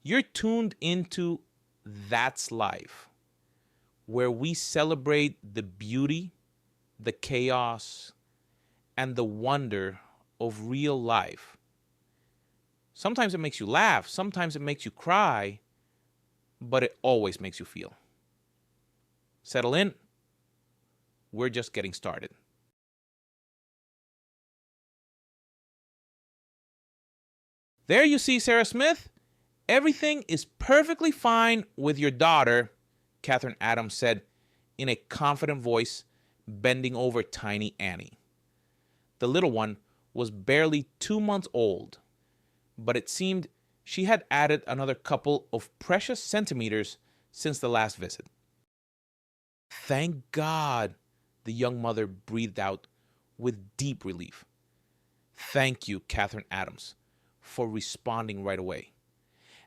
You're tuned into That's Life, where we celebrate the beauty, the chaos, and the wonder of real life. Sometimes it makes you laugh, sometimes it makes you cry, but it always makes you feel. Settle in. We're just getting started. There you see Sarah Smith. Everything is perfectly fine with your daughter, Catherine Adams said in a confident voice, bending over tiny Annie. The little one was barely 2 months old, but it seemed she had added another couple of precious centimeters since the last visit. Thank God, the young mother breathed out with deep relief. Thank you, Catherine Adams, for responding right away.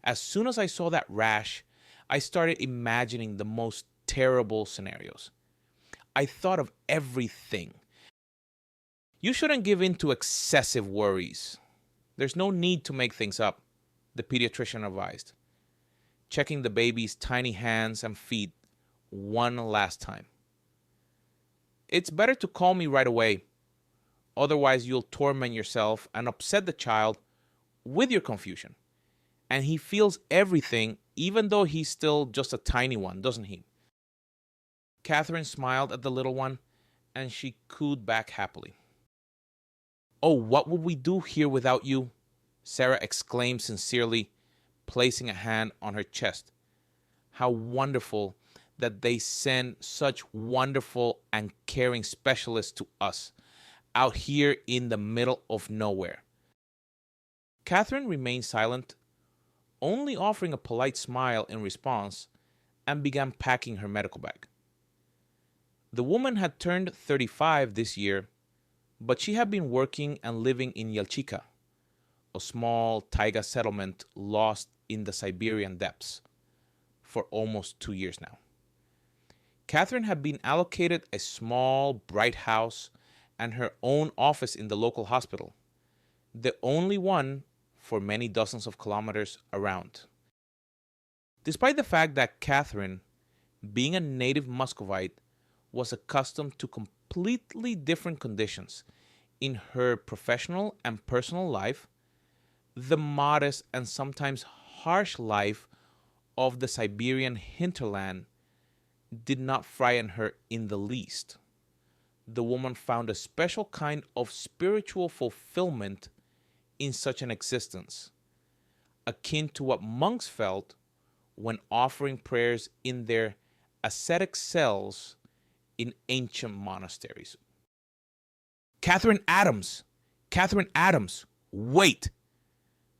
As soon as I saw that rash, I started imagining the most terrible scenarios. I thought of everything. You shouldn't give in to excessive worries. There's no need to make things up, the pediatrician advised, checking the baby's tiny hands and feet one last time. It's better to call me right away. Otherwise, you'll torment yourself and upset the child with your confusion. And he feels everything, even though he's still just a tiny one, doesn't he? Catherine smiled at the little one, and she cooed back happily. Oh, what would we do here without you? Sarah exclaimed sincerely, placing a hand on her chest. How wonderful that they send such wonderful and caring specialists to us, out here in the middle of nowhere. Catherine remained silent, only offering a polite smile in response, and began packing her medical bag. The woman had turned 35 this year, but she had been working and living in Yelchika, a small taiga settlement lost in the Siberian depths, for almost 2 years now. Catherine had been allocated a small, bright house and her own office in the local hospital, the only one for many dozens of kilometers around. Despite the fact that Catherine, being a native Muscovite, was accustomed to completely different conditions in her professional and personal life, the modest and sometimes harsh life of the Siberian hinterland did not frighten her in the least. The woman found a special kind of spiritual fulfillment in such an existence, akin to what monks felt when offering prayers in their ascetic cells in ancient monasteries. Catherine Adams! Catherine Adams! Wait!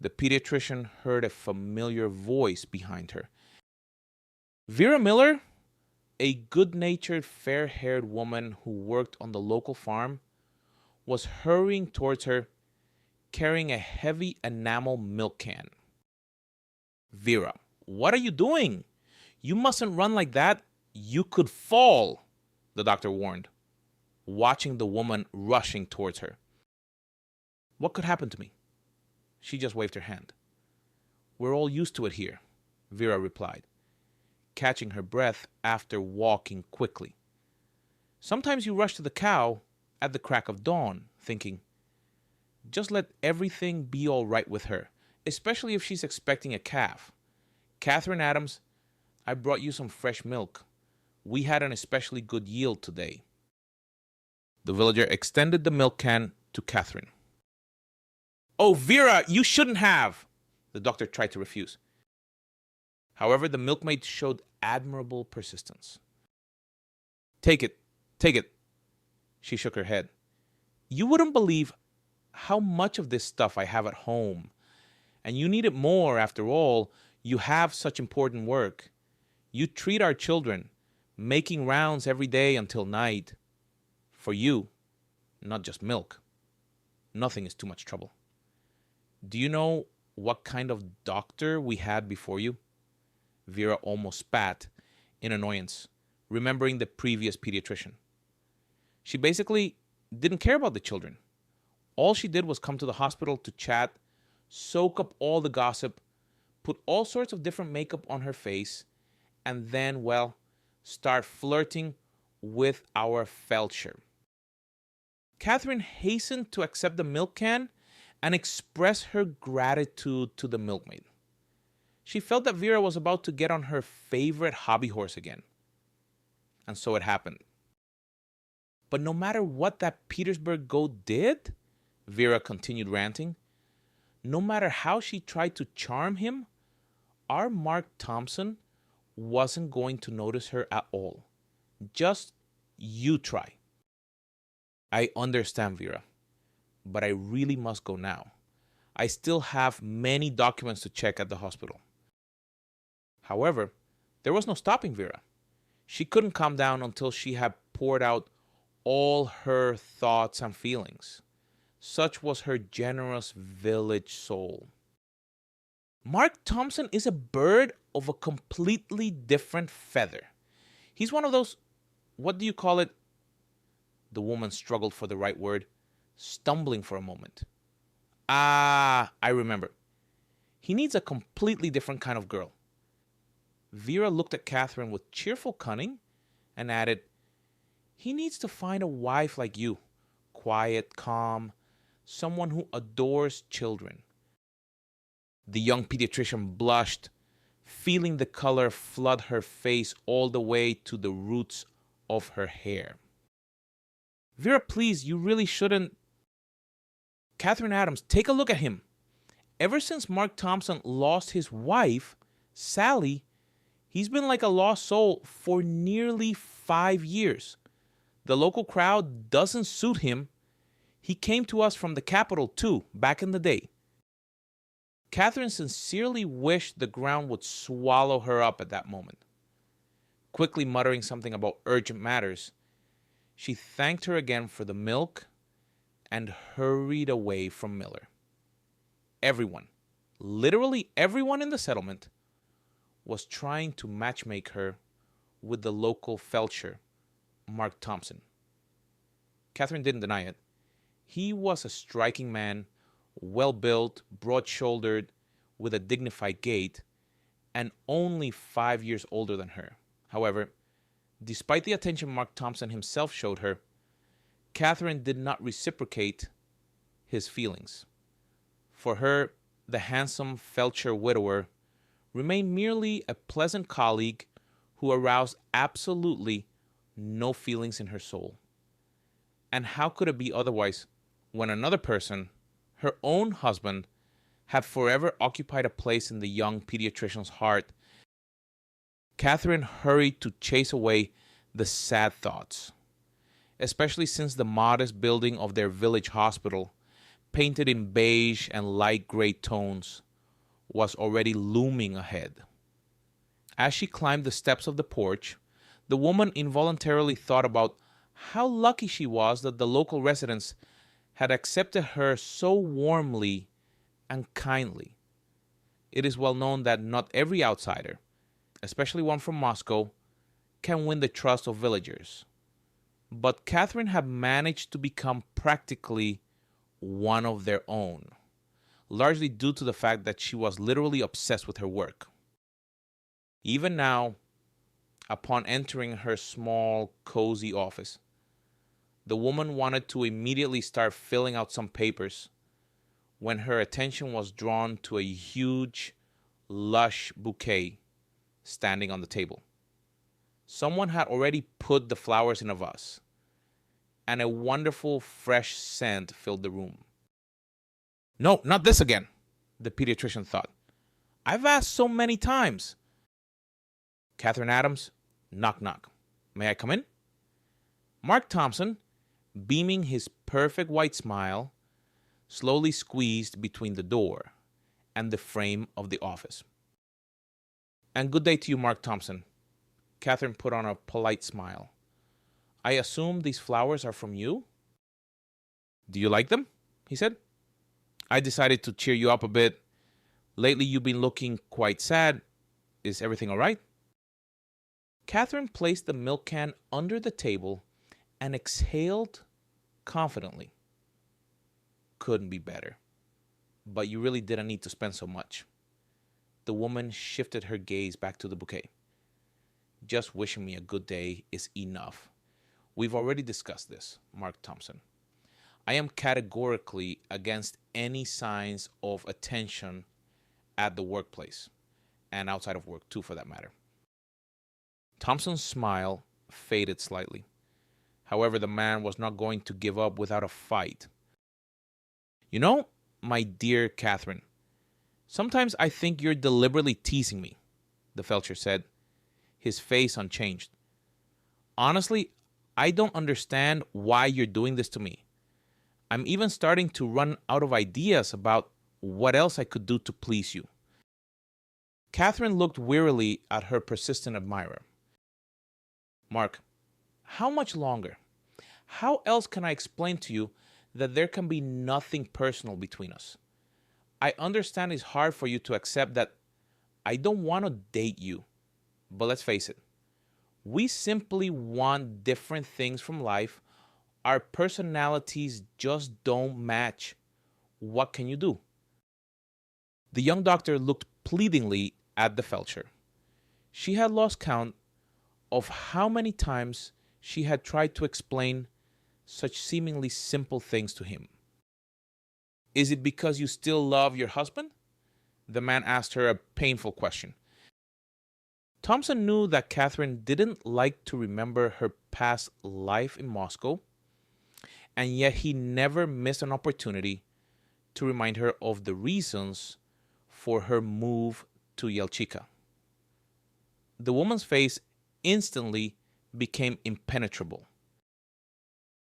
The pediatrician heard a familiar voice behind her. Vera Miller, a good-natured, fair-haired woman who worked on the local farm, was hurrying towards her, carrying a heavy enamel milk can. Vera, what are you doing? You mustn't run like that. You could fall, the doctor warned, watching the woman rushing towards her. What could happen to me? She just waved her hand. We're all used to it here, Vera replied, catching her breath after walking quickly. Sometimes you rush to the cow at the crack of dawn, thinking, just let everything be all right with her, especially if she's expecting a calf. Catherine Adams, I brought you some fresh milk. We had an especially good yield today. The villager extended the milk can to Catherine. Oh, Vera, you shouldn't have, the doctor tried to refuse. However, the milkmaid showed admirable persistence. Take it, take it. She shook her head. You wouldn't believe how much of this stuff I have at home. And you need it more, after all. You have such important work. You treat our children, making rounds every day until night. For you, not just milk. Nothing is too much trouble. Do you know what kind of doctor we had before you? Vera almost spat in annoyance, remembering the previous pediatrician. She basically didn't care about the children. All she did was come to the hospital to chat, soak up all the gossip, put all sorts of different makeup on her face, and then, well, start flirting with our felcher. Catherine hastened to accept the milk can and express her gratitude to the milkmaid. She felt that Vera was about to get on her favorite hobby horse again. And so it happened. But no matter what that Petersburg goat did, Vera continued ranting, no matter how she tried to charm him, our Mark Thompson wasn't going to notice her at all. Just you try. I understand, Vera, but I really must go now. I still have many documents to check at the hospital. However, there was no stopping Vera. She couldn't calm down until she had poured out all her thoughts and feelings. Such was her generous village soul. Mark Thompson is a bird of a completely different feather. He's one of those, what do you call it? The woman struggled for the right word, stumbling for a moment. I remember. He needs a completely different kind of girl. Vera looked at Catherine with cheerful cunning and added, he needs to find a wife like you, quiet, calm, someone who adores children. The young pediatrician blushed, feeling the color flood her face all the way to the roots of her hair. Vera, please, you really shouldn't. Catherine Adams, take a look at him. Ever since Mark Thompson lost his wife, Sally, he's been like a lost soul for nearly 5 years. The local crowd doesn't suit him. He came to us from the capital too, back in the day. Catherine sincerely wished the ground would swallow her up at that moment. Quickly muttering something about urgent matters, she thanked her again for the milk and hurried away from Miller. Everyone, literally everyone in the settlement, was trying to matchmake her with the local felcher, Mark Thompson. Catherine didn't deny it. He was a striking man, well-built, broad-shouldered, with a dignified gait, and only 5 years older than her. However, despite the attention Mark Thompson himself showed her, Catherine did not reciprocate his feelings. For her, the handsome felcher widower remained merely a pleasant colleague who aroused absolutely no feelings in her soul. And how could it be otherwise when another person, her own husband, had forever occupied a place in the young pediatrician's heart? Catherine hurried to chase away the sad thoughts, especially since the modest building of their village hospital, painted in beige and light gray tones, was already looming ahead. As she climbed the steps of the porch, the woman involuntarily thought about how lucky she was that the local residents had accepted her so warmly and kindly. It is well known that not every outsider, especially one from Moscow, can win the trust of villagers. But Catherine had managed to become practically one of their own, largely due to the fact that she was literally obsessed with her work. Even now, upon entering her small, cozy office, the woman wanted to immediately start filling out some papers when her attention was drawn to a huge, lush bouquet standing on the table. Someone had already put the flowers in a vase, and a wonderful, fresh scent filled the room. No, not this again, the pediatrician thought. I've asked so many times. Catherine Adams, knock, knock. May I come in? Mark Thompson, beaming his perfect white smile, slowly squeezed between the door and the frame of the office. And good day to you, Mark Thompson. Catherine put on a polite smile. I assume these flowers are from you? Do you like them? He said. I decided to cheer you up a bit. Lately you've been looking quite sad. Is everything all right? Catherine placed the milk can under the table and exhaled confidently. Couldn't be better. But you really didn't need to spend so much. The woman shifted her gaze back to the bouquet. Just wishing me a good day is enough. We've already discussed this, Mark Thompson. I am categorically against any signs of attention at the workplace, and outside of work too, for that matter. Thompson's smile faded slightly. However, the man was not going to give up without a fight. You know, my dear Catherine, sometimes I think you're deliberately teasing me, the felcher said, his face unchanged. Honestly, I don't understand why you're doing this to me. I'm even starting to run out of ideas about what else I could do to please you. Catherine looked wearily at her persistent admirer. Mark, how much longer? How else can I explain to you that there can be nothing personal between us? I understand it's hard for you to accept that I don't want to date you, but let's face it. We simply want different things from life. Our personalities just don't match. What can you do? The young doctor looked pleadingly at the felcher. She had lost count of how many times she had tried to explain such seemingly simple things to him. Is it because you still love your husband? The man asked her a painful question. Thompson knew that Catherine didn't like to remember her past life in Moscow, and yet he never missed an opportunity to remind her of the reasons for her move to Yelchika. The woman's face instantly became impenetrable.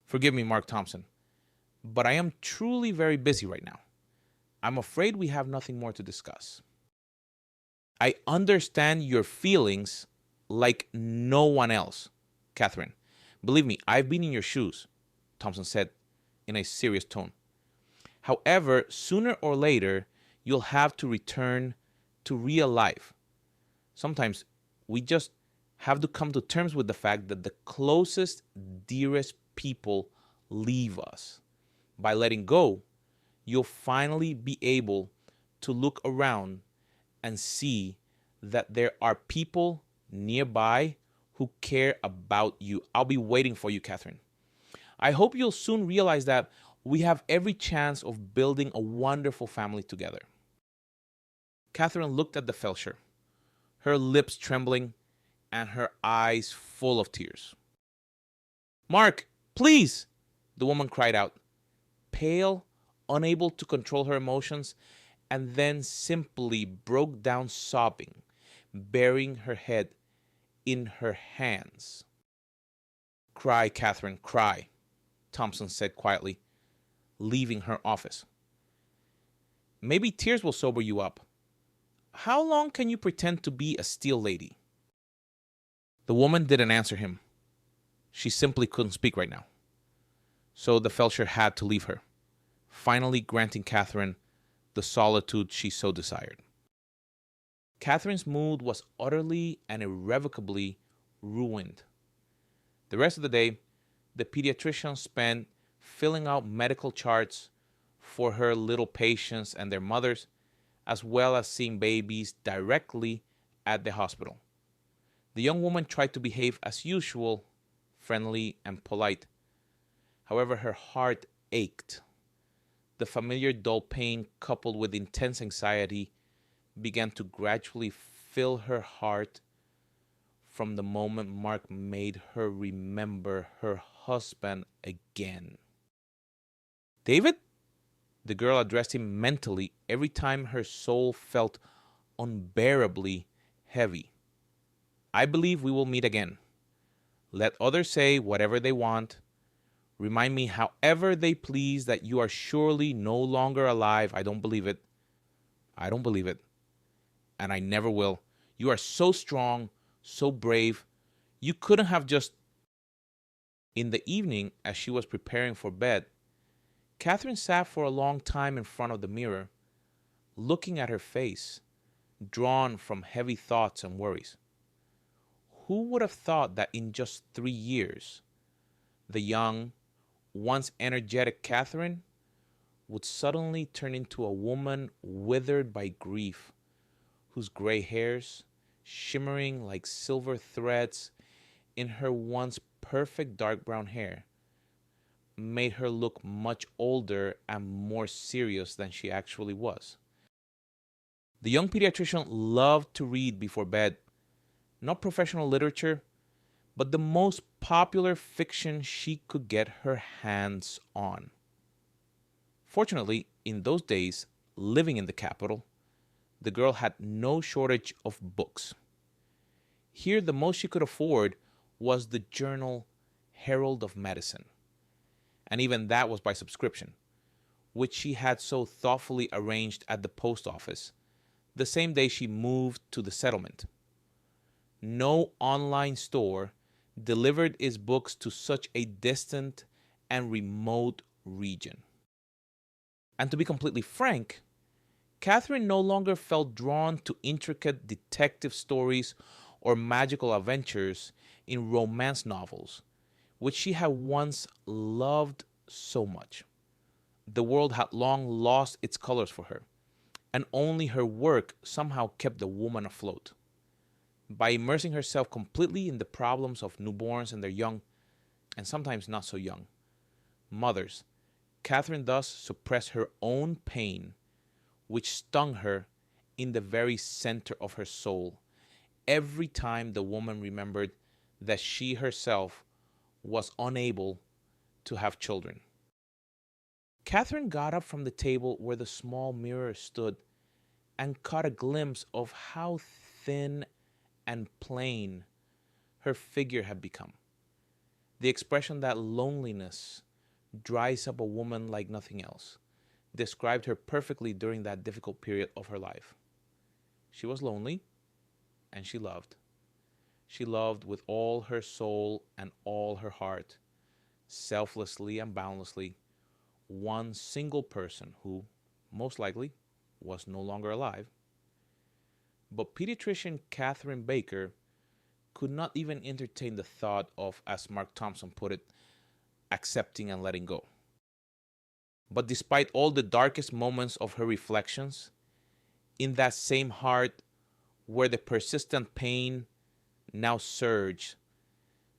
Forgive me, Mark Thompson, but I am truly very busy right now. I'm afraid we have nothing more to discuss. I understand your feelings like no one else, Catherine. Believe me, I've been in your shoes, Thompson said in a serious tone. However, sooner or later, you'll have to return to real life. Sometimes we just have to come to terms with the fact that the closest, dearest people leave us. By letting go, you'll finally be able to look around and see that there are people nearby who care about you. I'll be waiting for you, Catherine. I hope you'll soon realize that we have every chance of building a wonderful family together. Catherine looked at the felcher, her lips trembling and her eyes full of tears. Mark, please, the woman cried out, pale, unable to control her emotions, and then simply broke down sobbing, burying her head in her hands. Cry, Catherine, cry, Thompson said quietly, leaving her office. Maybe tears will sober you up. How long can you pretend to be a steel lady? The woman didn't answer him. She simply couldn't speak right now. So the felcher had to leave her, finally granting Catherine the solitude she so desired. Catherine's mood was utterly and irrevocably ruined. The rest of the day, the pediatrician spent filling out medical charts for her little patients and their mothers, as well as seeing babies directly at the hospital. The young woman tried to behave as usual, friendly and polite. However, her heart ached. The familiar dull pain, coupled with intense anxiety, began to gradually fill her heart from the moment Mark made her remember her husband again. David? The girl addressed him mentally every time her soul felt unbearably heavy. I believe we will meet again. Let others say whatever they want. Remind me however they please that you are surely no longer alive. I don't believe it. I don't believe it. And I never will. You are so strong, so brave. You couldn't have just... In the evening, as she was preparing for bed, Catherine sat for a long time in front of the mirror, looking at her face, drawn from heavy thoughts and worries. Who would have thought that in just 3 years, the young, once energetic Catherine would suddenly turn into a woman withered by grief, whose gray hairs, shimmering like silver threads in her once perfect dark brown hair, made her look much older and more serious than she actually was. The young pediatrician loved to read before bed, not professional literature, but the most popular fiction she could get her hands on. Fortunately, in those days, living in the capital, the girl had no shortage of books. Here, the most she could afford was the journal Herald of Medicine, and even that was by subscription, which she had so thoughtfully arranged at the post office the same day she moved to the settlement. No online store delivered its books to such a distant and remote region. And to be completely frank, Catherine no longer felt drawn to intricate detective stories or magical adventures in romance novels, which she had once loved so much. The world had long lost its colors for her, and only her work somehow kept the woman afloat. By immersing herself completely in the problems of newborns and their young, and sometimes not so young, mothers, Catherine thus suppressed her own pain, which stung her in the very center of her soul every time the woman remembered that she herself was unable to have children. Catherine got up from the table where the small mirror stood and caught a glimpse of how thin and plain her figure had become. The expression that loneliness dries up a woman like nothing else described her perfectly during that difficult period of her life. She was lonely, and she loved. She loved with all her soul and all her heart, selflessly and boundlessly, one single person who, most likely, was no longer alive. But pediatrician Catherine Baker could not even entertain the thought of, as Mark Thompson put it, accepting and letting go. But despite all the darkest moments of her reflections, in that same heart where the persistent pain now surged,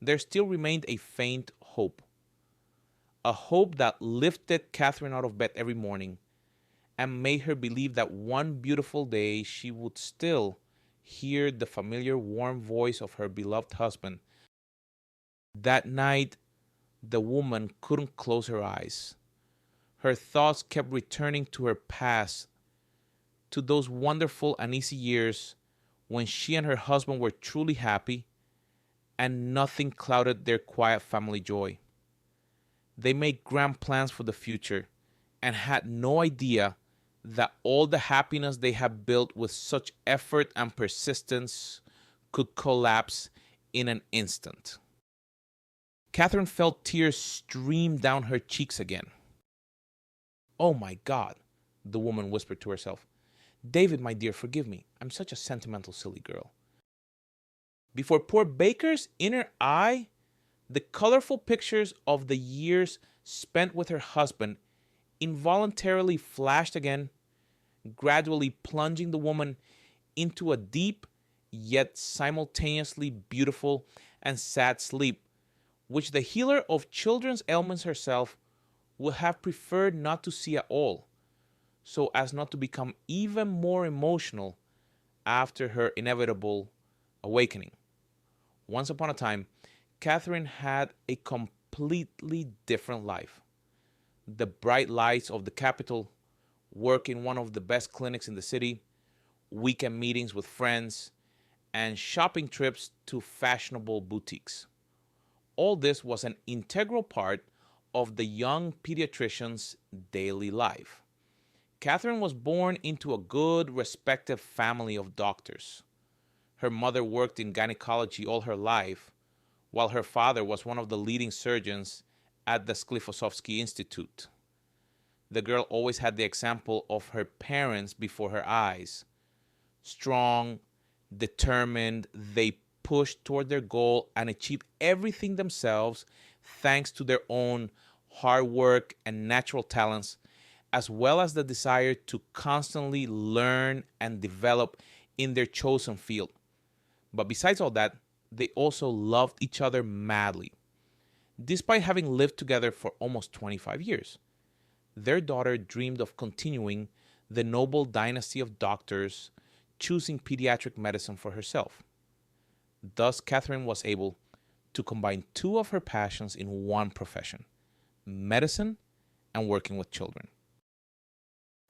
there still remained a faint hope. A hope that lifted Catherine out of bed every morning and made her believe that one beautiful day she would still hear the familiar warm voice of her beloved husband. That night, the woman couldn't close her eyes. Her thoughts kept returning to her past, to those wonderful and easy years when she and her husband were truly happy and nothing clouded their quiet family joy. They made grand plans for the future and had no idea that all the happiness they had built with such effort and persistence could collapse in an instant. Catherine felt tears stream down her cheeks again. "Oh my God," the woman whispered to herself. "David, my dear, forgive me. I'm such a sentimental, silly girl." Before poor Baker's inner eye, the colorful pictures of the years spent with her husband involuntarily flashed again, gradually plunging the woman into a deep, yet simultaneously beautiful and sad sleep, which the healer of children's ailments herself would have preferred not to see at all, so as not to become even more emotional after her inevitable awakening. Once upon a time, Catherine had a completely different life. The bright lights of the capital, work in one of the best clinics in the city, weekend meetings with friends, and shopping trips to fashionable boutiques. All this was an integral part of the young pediatrician's daily life. Catherine was born into a good, respected family of doctors. Her mother worked in gynecology all her life, while her father was one of the leading surgeons at the Sklifosovsky Institute. The girl always had the example of her parents before her eyes. Strong, determined, they pushed toward their goal and achieved everything themselves thanks to their own hard work and natural talents, as well as the desire to constantly learn and develop in their chosen field. But besides all that, they also loved each other madly. Despite having lived together for almost 25 years, their daughter dreamed of continuing the noble dynasty of doctors, choosing pediatric medicine for herself. Thus, Catherine was able to combine two of her passions in one profession: medicine and working with children.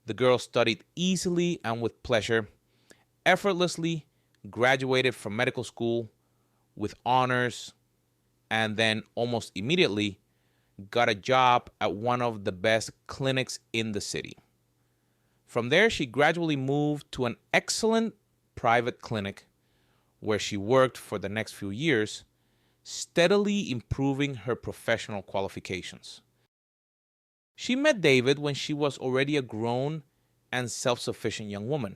The girl studied easily and with pleasure, effortlessly graduated from medical school with honors, and then almost immediately got a job at one of the best clinics in the city. From there, she gradually moved to an excellent private clinic where she worked for the next few years, steadily improving her professional qualifications. She met David when she was already a grown and self-sufficient young woman.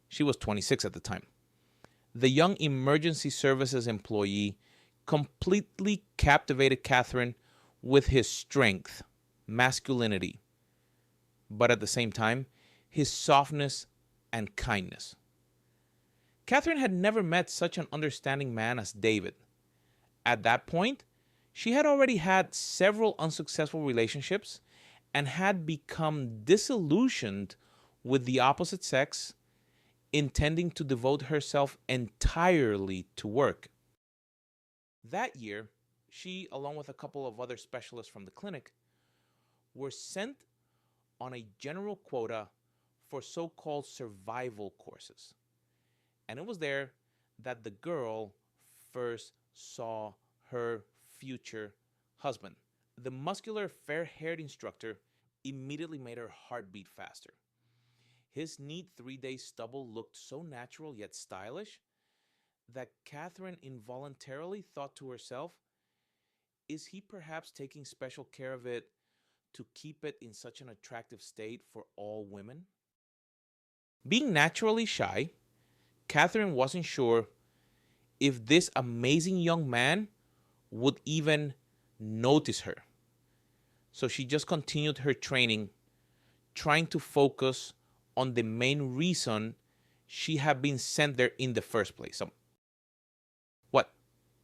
She was 26 at the time. The young emergency services employee completely captivated Catherine with his strength, masculinity, but at the same time, his softness and kindness. Catherine had never met such an understanding man as David. At that point, she had already had several unsuccessful relationships and had become disillusioned with the opposite sex, intending to devote herself entirely to work. That year, she, along with a couple of other specialists from the clinic, were sent on a general quota for so-called survival courses. And it was there that the girl first saw her future husband. The muscular, fair-haired instructor immediately made her heart beat faster. His neat 3-day stubble looked so natural yet stylish that Catherine involuntarily thought to herself, is he perhaps taking special care of it to keep it in such an attractive state for all women? Being naturally shy, Catherine wasn't sure if this amazing young man would even notice her. So she just continued her training, trying to focus on the main reason she had been sent there in the first place. So, what?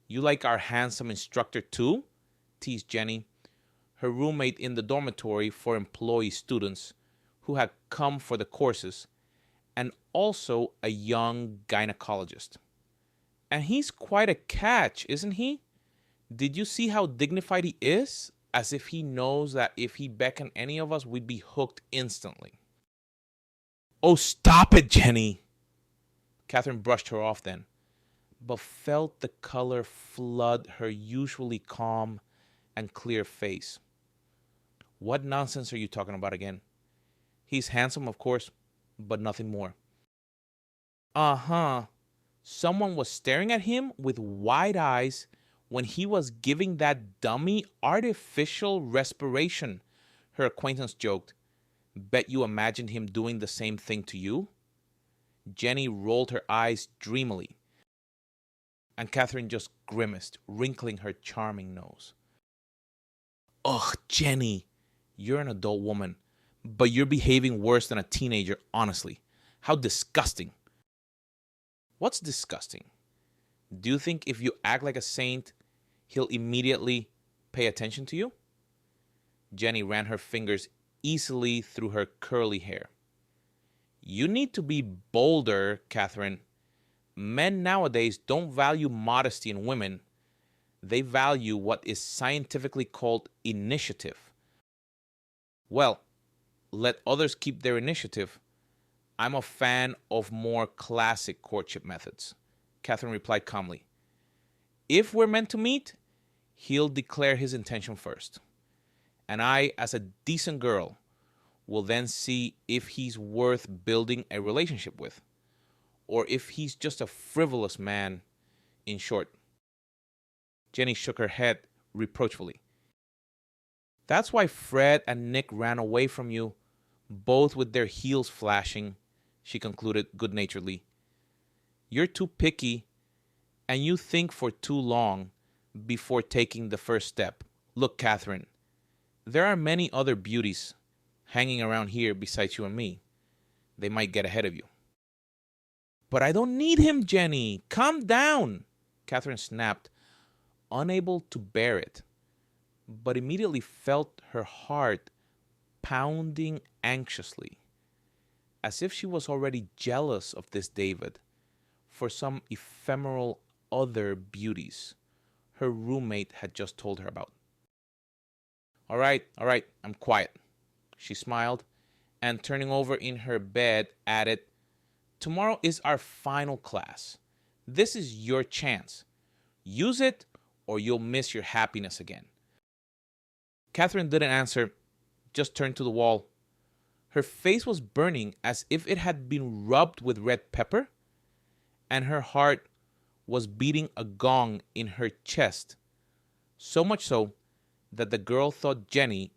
You like our handsome instructor too? Teased Jenny, her roommate in the dormitory for employee students who had come for the courses, and also a young gynecologist. And he's quite a catch, isn't he? Did you see how dignified he is? As if he knows that if he beckoned any of us, we'd be hooked instantly. Oh, stop it, Jenny. Catherine brushed her off then, but felt the color flood her usually calm and clear face. What nonsense are you talking about again? He's handsome, of course, but nothing more. Uh-huh. Someone was staring at him with wide eyes when he was giving that dummy artificial respiration, her acquaintance joked. Bet you imagined him doing the same thing to you? Jenny rolled her eyes dreamily, and Catherine just grimaced, wrinkling her charming nose. Ugh, Jenny, you're an adult woman, but you're behaving worse than a teenager, honestly. How disgusting. What's disgusting? Do you think if you act like a saint, he'll immediately pay attention to you? Jenny ran her fingers easily through her curly hair. You need to be bolder, Catherine. Men nowadays don't value modesty in women. They value what is scientifically called initiative. Well, let others keep their initiative. I'm a fan of more classic courtship methods, Catherine replied calmly. If we're meant to meet, he'll declare his intention first. And I, as a decent girl, will then see if he's worth building a relationship with, or if he's just a frivolous man, in short. Jenny shook her head reproachfully. That's why Fred and Nick ran away from you, both with their heels flashing, she concluded good-naturedly. You're too picky, and you think for too long before taking the first step. Look, Catherine, there are many other beauties hanging around here besides you and me. They might get ahead of you. But I don't need him, Jenny. Calm down, Catherine snapped, unable to bear it, but immediately felt her heart pounding anxiously, as if she was already jealous of this David for some ephemeral other beauties her roommate had just told her about. All right, I'm quiet, she smiled, and turning over in her bed added, tomorrow is our final class. This is your chance. Use it or you'll miss your happiness again. Catherine didn't answer, just turned to the wall. Her face was burning as if it had been rubbed with red pepper, and her heart was beating a gong in her chest, so much so that the girl thought Jenny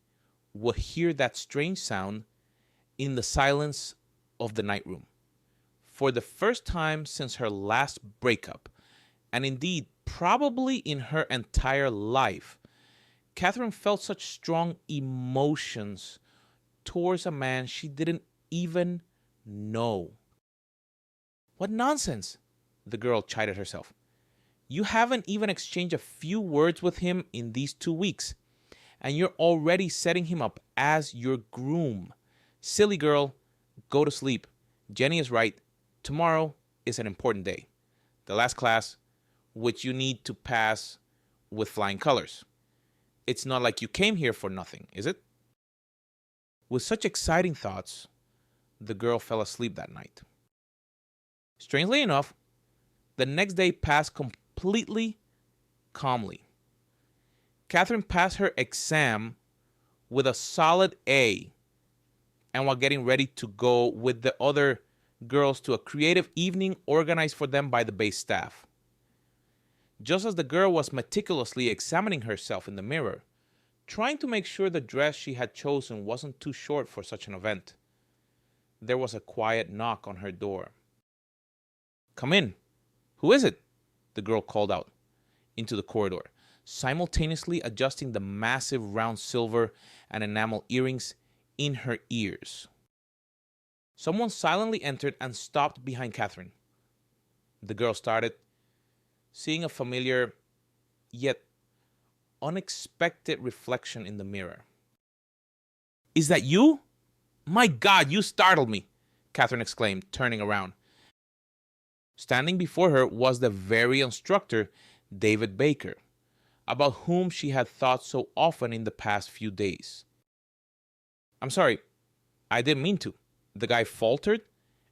would hear that strange sound in the silence of the night room. For the first time since her last breakup, and indeed probably in her entire life, Catherine felt such strong emotions towards a man she didn't even know. What nonsense, the girl chided herself. You haven't even exchanged a few words with him in these 2 weeks, and you're already setting him up as your groom. Silly girl, go to sleep. Jenny is right. Tomorrow is an important day. The last class, which you need to pass with flying colors. It's not like you came here for nothing, is it? With such exciting thoughts, the girl fell asleep that night. Strangely enough, the next day passed completely calmly. Catherine passed her exam with a solid A, and while getting ready to go with the other girls to a creative evening organized for them by the base staff. Just as the girl was meticulously examining herself in the mirror, trying to make sure the dress she had chosen wasn't too short for such an event, there was a quiet knock on her door. Come in. Who is it? The girl called out into the corridor, simultaneously adjusting the massive round silver and enamel earrings in her ears. Someone silently entered and stopped behind Catherine. The girl started, seeing a familiar, yet unexpected reflection in the mirror. Is that you? My God, you startled me, Catherine exclaimed, turning around. Standing before her was the very instructor, David Baker, about whom she had thought so often in the past few days. I'm sorry, I didn't mean to, the guy faltered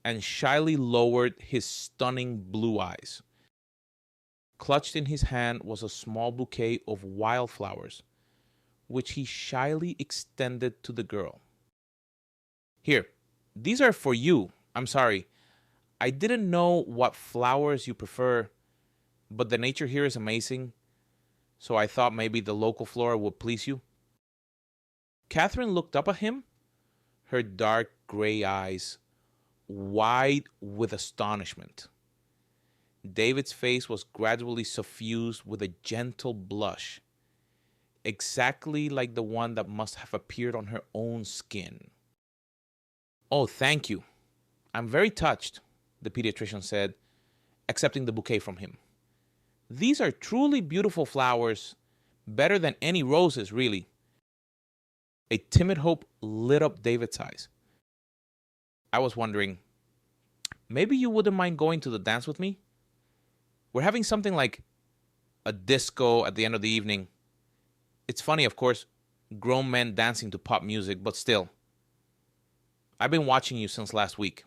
and shyly lowered his stunning blue eyes. Clutched in his hand was a small bouquet of wildflowers, which he shyly extended to the girl. Here, these are for you. I'm sorry. I didn't know what flowers you prefer, but the nature here is amazing, so I thought maybe the local flora would please you. Catherine looked up at him, her dark gray eyes wide with astonishment. David's face was gradually suffused with a gentle blush, exactly like the one that must have appeared on her own skin. Oh, thank you. I'm very touched, the pediatrician said, accepting the bouquet from him. These are truly beautiful flowers, better than any roses, really. A timid hope lit up David's eyes. I was wondering, maybe you wouldn't mind going to the dance with me? We're having something like a disco at the end of the evening. It's funny, of course, grown men dancing to pop music, but still. I've been watching you since last week.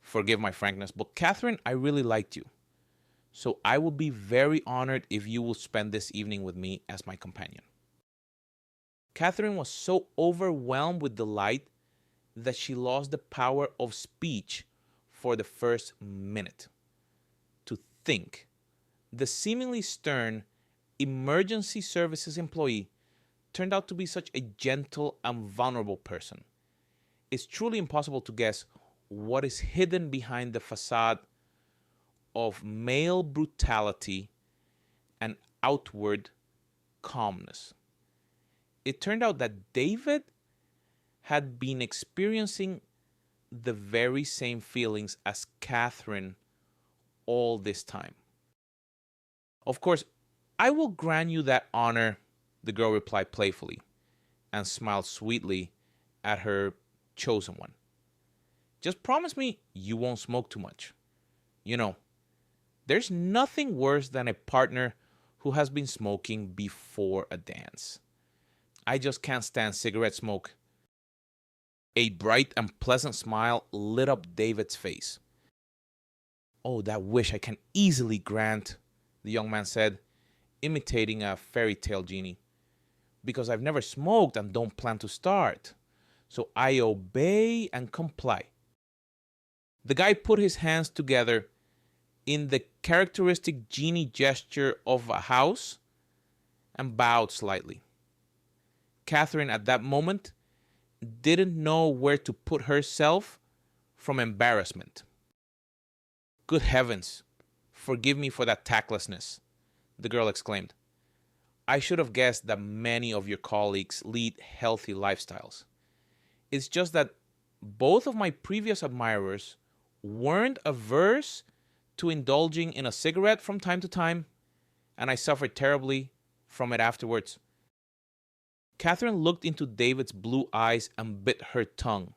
Forgive my frankness, but Catherine, I really liked you. So I would be very honored if you will spend this evening with me as my companion. Catherine was so overwhelmed with delight that she lost the power of speech for the first minute. To think, the seemingly stern emergency services employee turned out to be such a gentle and vulnerable person. It's truly impossible to guess what is hidden behind the facade of male brutality and outward calmness. It turned out that David had been experiencing the very same feelings as Catherine all this time. Of course, I will grant you that honor, the girl replied playfully and smiled sweetly at her chosen one. Just promise me you won't smoke too much. You know, there's nothing worse than a partner who has been smoking before a dance. I just can't stand cigarette smoke. A bright and pleasant smile lit up David's face. Oh, that wish I can easily grant, the young man said, imitating a fairy tale genie. Because I've never smoked and don't plan to start. So I obey and comply. The guy put his hands together in the characteristic genie gesture of a house and bowed slightly. Catherine, at that moment, didn't know where to put herself from embarrassment. Good heavens, forgive me for that tactlessness, the girl exclaimed. I should have guessed that many of your colleagues lead healthy lifestyles. It's just that both of my previous admirers weren't averse to indulging in a cigarette from time to time, and I suffered terribly from it afterwards. Catherine looked into David's blue eyes and bit her tongue.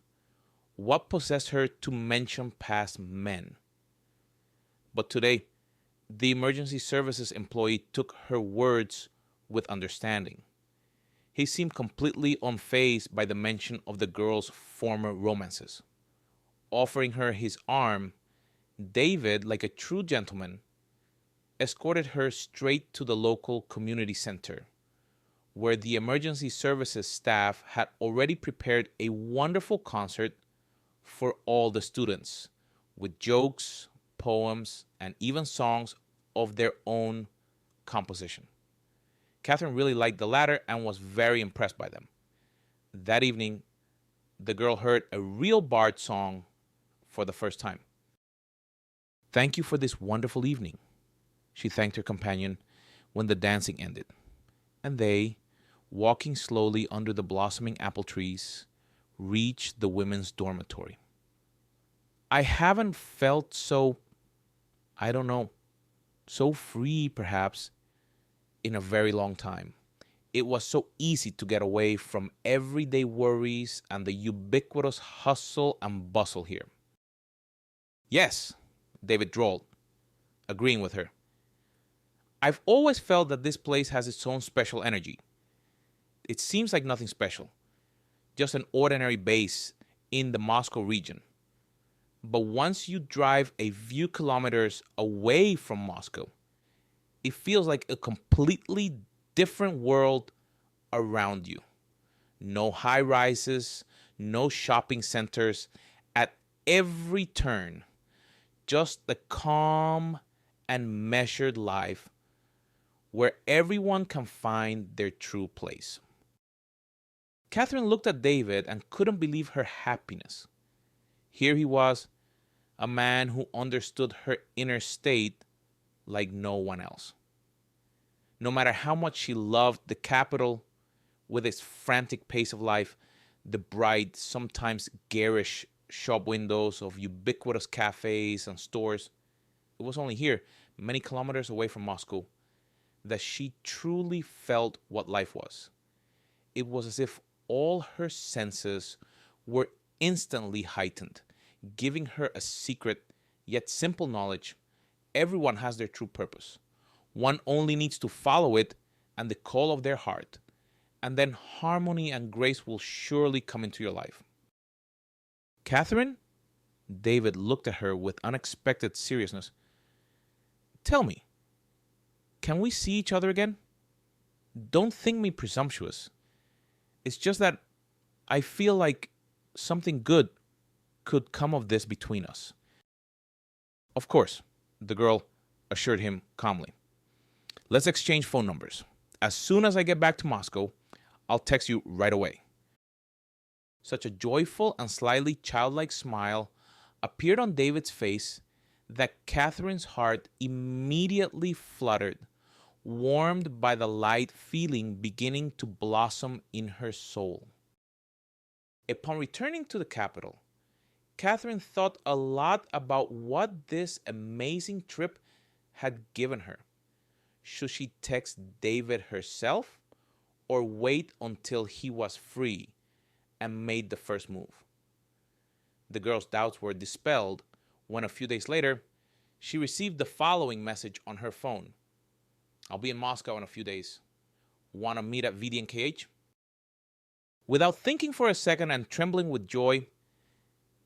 What possessed her to mention past men? But today, the emergency services employee took her words with understanding. He seemed completely unfazed by the mention of the girl's former romances. Offering her his arm, David, like a true gentleman, escorted her straight to the local community center, where the emergency services staff had already prepared a wonderful concert for all the students, with jokes, poems, and even songs of their own composition. Catherine really liked the latter and was very impressed by them. That evening, the girl heard a real bard song for the first time. Thank you for this wonderful evening, she thanked her companion when the dancing ended. And they, walking slowly under the blossoming apple trees, reached the women's dormitory. I haven't felt so, so free perhaps in a very long time. It was so easy to get away from everyday worries and the ubiquitous hustle and bustle here. Yes, David drawled, agreeing with her. I've always felt that this place has its own special energy. It seems like nothing special, just an ordinary base in the Moscow region. But once you drive a few kilometers away from Moscow, it feels like a completely different world around you. No high rises, no shopping centers at every turn. Just the calm and measured life where everyone can find their true place. Catherine looked at David and couldn't believe her happiness. Here he was, a man who understood her inner state like no one else. No matter how much she loved the capital with its frantic pace of life, the bright, sometimes garish shop windows of ubiquitous cafes and stores, it was only here, many kilometers away from Moscow, that she truly felt what life was. It was as if all her senses were instantly heightened, giving her a secret yet simple knowledge. Everyone has their true purpose. One only needs to follow it and the call of their heart, and then harmony and grace will surely come into your life. Catherine? David looked at her with unexpected seriousness. Tell me, can we see each other again? Don't think me presumptuous. It's just that I feel like something good could come of this between us. Of course, the girl assured him calmly. Let's exchange phone numbers. As soon as I get back to Moscow, I'll text you right away. Such a joyful and slightly childlike smile appeared on David's face that Catherine's heart immediately fluttered, warmed by the light feeling beginning to blossom in her soul. Upon returning to the capital, Catherine thought a lot about what this amazing trip had given her. Should she text David herself or wait until he was free and made the first move? The girl's doubts were dispelled when a few days later, she received the following message on her phone. I'll be in Moscow in a few days. Want to meet at VDNKH? Without thinking for a second and trembling with joy,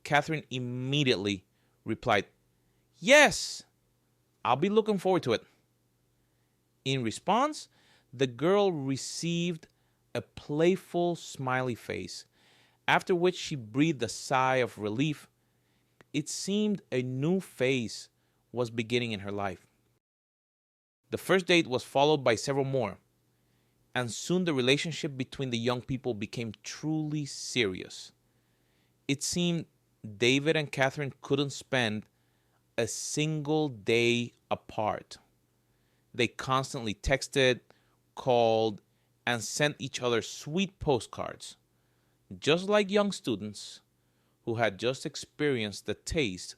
Catherine immediately replied, Yes, I'll be looking forward to it. In response, the girl received a playful smiley face, after which she breathed a sigh of relief. It seemed a new phase was beginning in her life. The first date was followed by several more, and soon the relationship between the young people became truly serious. It seemed David and Catherine couldn't spend a single day apart. They constantly texted, called, and sent each other sweet postcards, just like young students who had just experienced the taste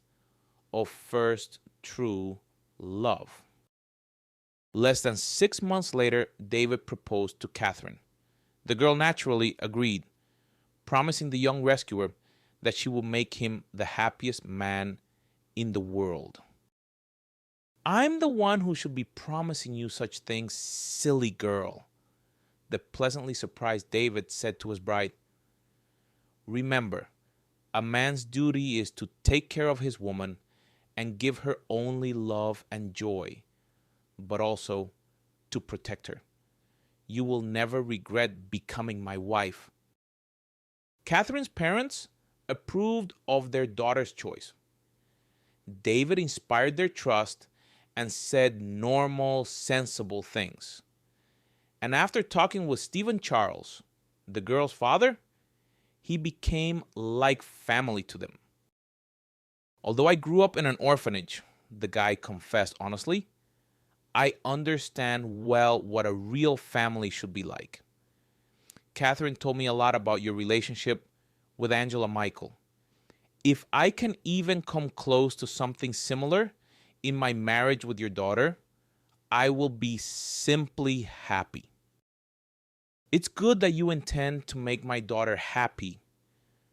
of first true love. Less than 6 months later, David proposed to Catherine. The girl naturally agreed, promising the young rescuer that she would make him the happiest man in the world. I'm the one who should be promising you such things, silly girl, the pleasantly surprised David said to his bride. Remember, a man's duty is to take care of his woman and give her only love and joy, but also to protect her. You will never regret becoming my wife. Catherine's parents approved of their daughter's choice. David inspired their trust and said normal, sensible things. And after talking with Stephen Charles, the girl's father, he became like family to them. Although I grew up in an orphanage, the guy confessed honestly, I understand well what a real family should be like. Catherine told me a lot about your relationship with Angela Michael. If I can even come close to something similar in my marriage with your daughter, I will be simply happy. It's good that you intend to make my daughter happy,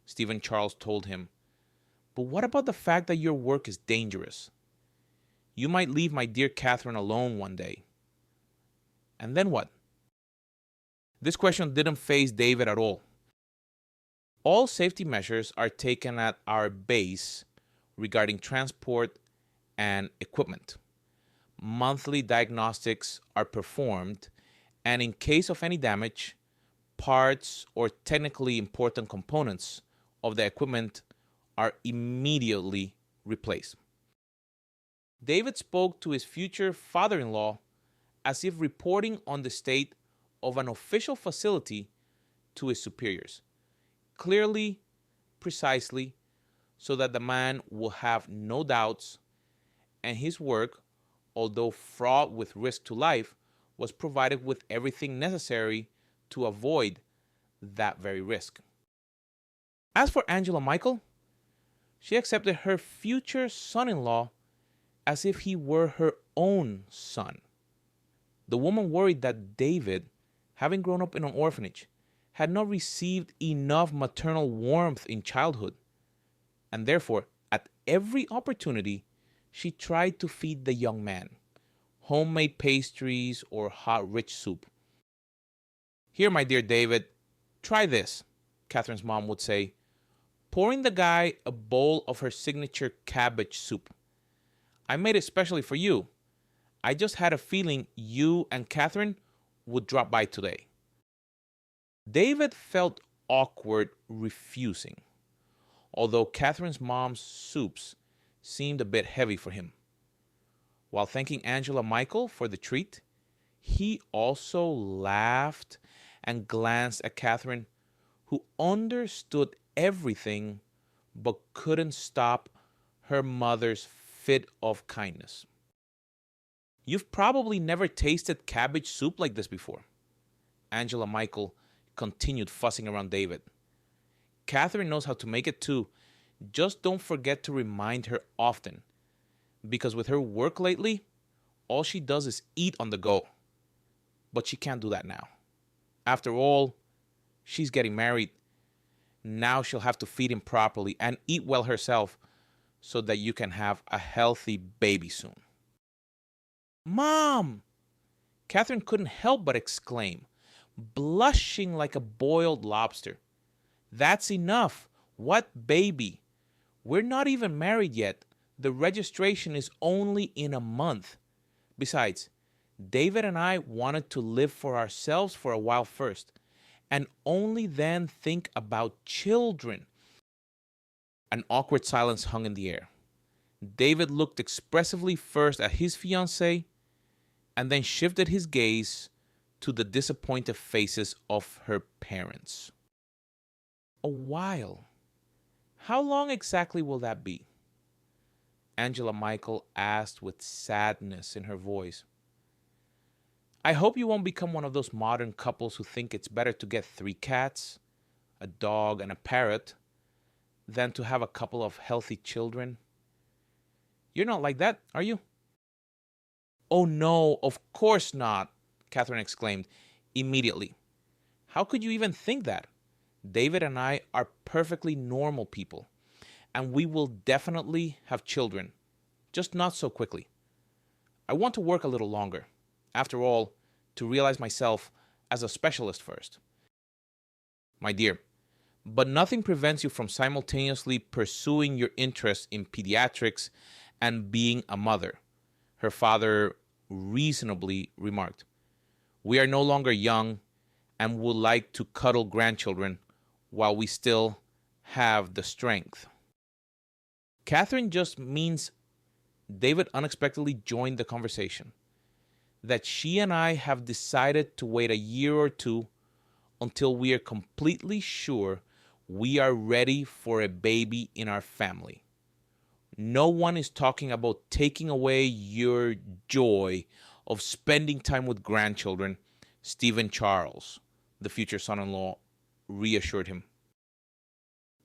Stephen Charles told him. But what about the fact that your work is dangerous? You might leave my dear Catherine alone one day. And then what? This question didn't faze David at all. All safety measures are taken at our base regarding transport and equipment. Monthly diagnostics are performed, and in case of any damage, parts or technically important components of the equipment are immediately replaced. David spoke to his future father-in-law as if reporting on the state of an official facility to his superiors, clearly, precisely, so that the man will have no doubts, and his work, although fraught with risk to life, was provided with everything necessary to avoid that very risk. As for Angela Michael, she accepted her future son-in-law as if he were her own son. The woman worried that David, having grown up in an orphanage, had not received enough maternal warmth in childhood, and therefore, at every opportunity, she tried to feed the young man homemade pastries or hot rich soup. Here, my dear David, try this, Catherine's mom would say, pouring the guy a bowl of her signature cabbage soup. I made it specially for you. I just had a feeling you and Catherine would drop by today. David felt awkward refusing, although Catherine's mom's soups seemed a bit heavy for him. While thanking Angela Michael for the treat, he also laughed and glanced at Catherine, who understood everything but couldn't stop her mother's fit of kindness. You've probably never tasted cabbage soup like this before. Angela Michael continued fussing around David. Catherine knows how to make it too. Just don't forget to remind her often, because with her work lately, all she does is eat on the go. But she can't do that now. After all, she's getting married. Now she'll have to feed him properly and eat well herself so that you can have a healthy baby soon. Mom! Catherine couldn't help but exclaim, blushing like a boiled lobster. That's enough. What baby? We're not even married yet. The registration is only in a month. Besides, David and I wanted to live for ourselves for a while first, and only then think about children. An awkward silence hung in the air. David looked expressively first at his fiancée and then shifted his gaze to the disappointed faces of her parents. A while. How long exactly will that be? Angela Michael asked with sadness in her voice. I hope you won't become one of those modern couples who think it's better to get 3 cats, a dog, and a parrot than to have a couple of healthy children. You're not like that, are you? Oh no, of course not, Catherine exclaimed immediately. How could you even think that? David and I are perfectly normal people, and we will definitely have children, just not so quickly. I want to work a little longer, after all, to realize myself as a specialist first. My dear, but nothing prevents you from simultaneously pursuing your interest in pediatrics and being a mother, her father reasonably remarked. We are no longer young and would like to cuddle grandchildren while we still have the strength. Catherine just means David unexpectedly joined the conversation. That she and I have decided to wait a year or two until we are completely sure we are ready for a baby in our family. No one is talking about taking away your joy of spending time with grandchildren, Stephen Charles, the future son-in-law, reassured him.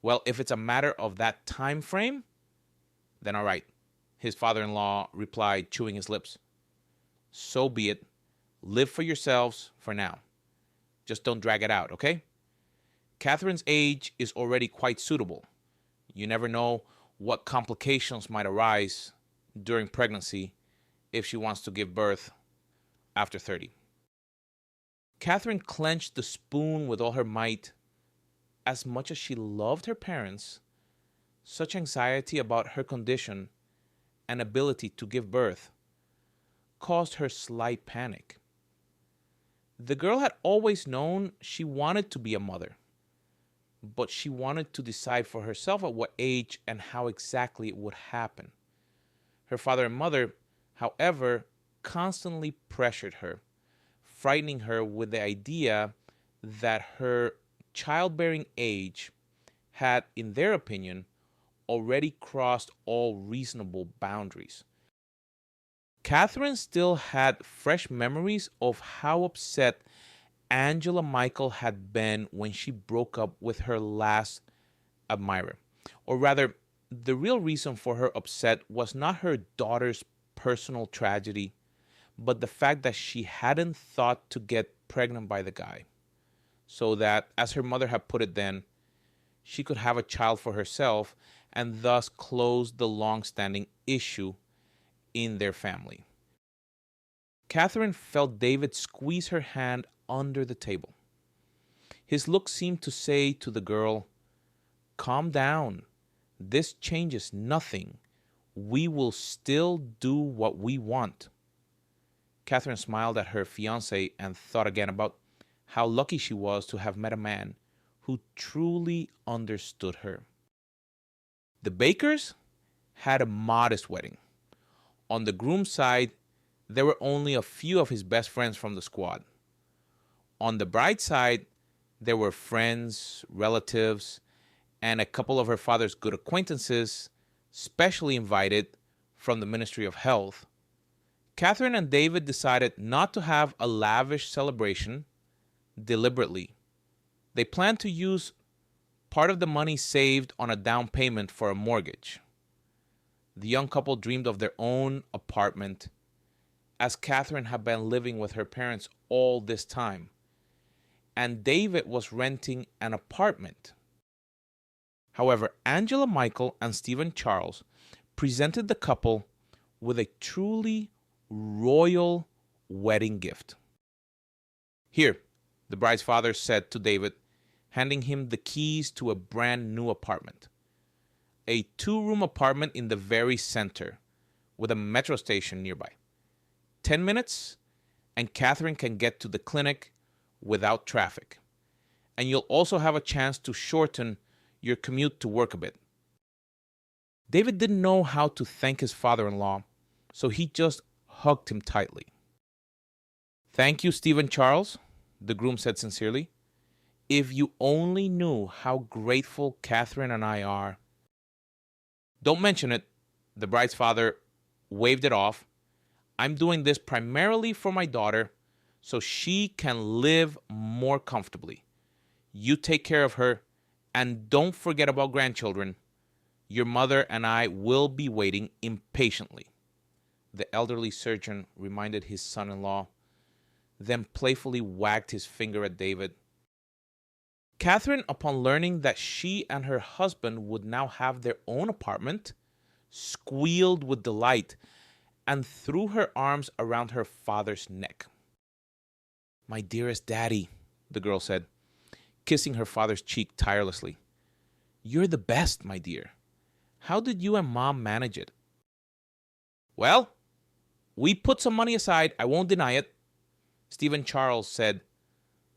Well, if it's a matter of that time frame, then all right, his father-in-law replied, chewing his lips. So be it. Live for yourselves for now. Just don't drag it out, okay? Catherine's age is already quite suitable. You never know what complications might arise during pregnancy if she wants to give birth after 30. Catherine clenched the spoon with all her might. As much as she loved her parents, such anxiety about her condition and ability to give birth caused her slight panic. The girl had always known she wanted to be a mother, but she wanted to decide for herself at what age and how exactly it would happen. Her father and mother, however, constantly pressured her, frightening her with the idea that her childbearing age had, in their opinion, already crossed all reasonable boundaries. Catherine still had fresh memories of how upset Angela Michael had been when she broke up with her last admirer. Or rather, the real reason for her upset was not her daughter's personal tragedy, but the fact that she hadn't thought to get pregnant by the guy. So that, as her mother had put it then, she could have a child for herself and thus close the long-standing issue in their family. Catherine felt David squeeze her hand under the table. His look seemed to say to the girl, "Calm down. This changes nothing. We will still do what we want." Catherine smiled at her fiancé and thought again about how lucky she was to have met a man who truly understood her. The Bakers had a modest wedding. On the groom's side, there were only a few of his best friends from the squad. On the bride's side, there were friends, relatives, and a couple of her father's good acquaintances, specially invited from the Ministry of Health. Catherine and David decided not to have a lavish celebration deliberately. They planned to use part of the money saved on a down payment for a mortgage. The young couple dreamed of their own apartment, as Catherine had been living with her parents all this time, and David was renting an apartment. However, Angela Michael and Stephen Charles presented the couple with a truly royal wedding gift. Here, the bride's father said to David, handing him the keys to a brand new apartment. A 2-room apartment in the very center, with a metro station nearby. 10 minutes, and Catherine can get to the clinic without traffic. And you'll also have a chance to shorten your commute to work a bit. David didn't know how to thank his father-in-law, so he just hugged him tightly. "Thank you, Stephen Charles," the groom said sincerely. "If you only knew how grateful Catherine and I are." "Don't mention it," the bride's father waved it off. "I'm doing this primarily for my daughter, so she can live more comfortably. You take care of her, and don't forget about grandchildren. Your mother and I will be waiting impatiently," the elderly surgeon reminded his son-in-law, then playfully wagged his finger at David. Catherine, upon learning that she and her husband would now have their own apartment, squealed with delight and threw her arms around her father's neck. "My dearest daddy," the girl said, kissing her father's cheek tirelessly. "You're the best, my dear. How did you and Mom manage it?" "Well, we put some money aside, I won't deny it," Stephen Charles said,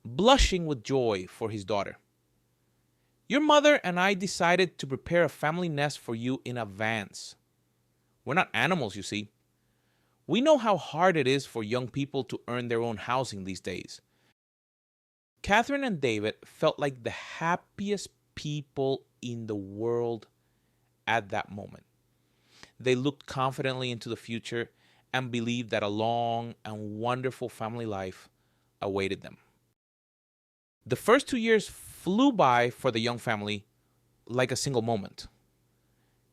blushing with joy for his daughter. "Your mother and I decided to prepare a family nest for you in advance. We're not animals, you see. We know how hard it is for young people to earn their own housing these days." Catherine and David felt like the happiest people in the world at that moment. They looked confidently into the future and believed that a long and wonderful family life awaited them. The first 2 years flew by for the young family like a single moment.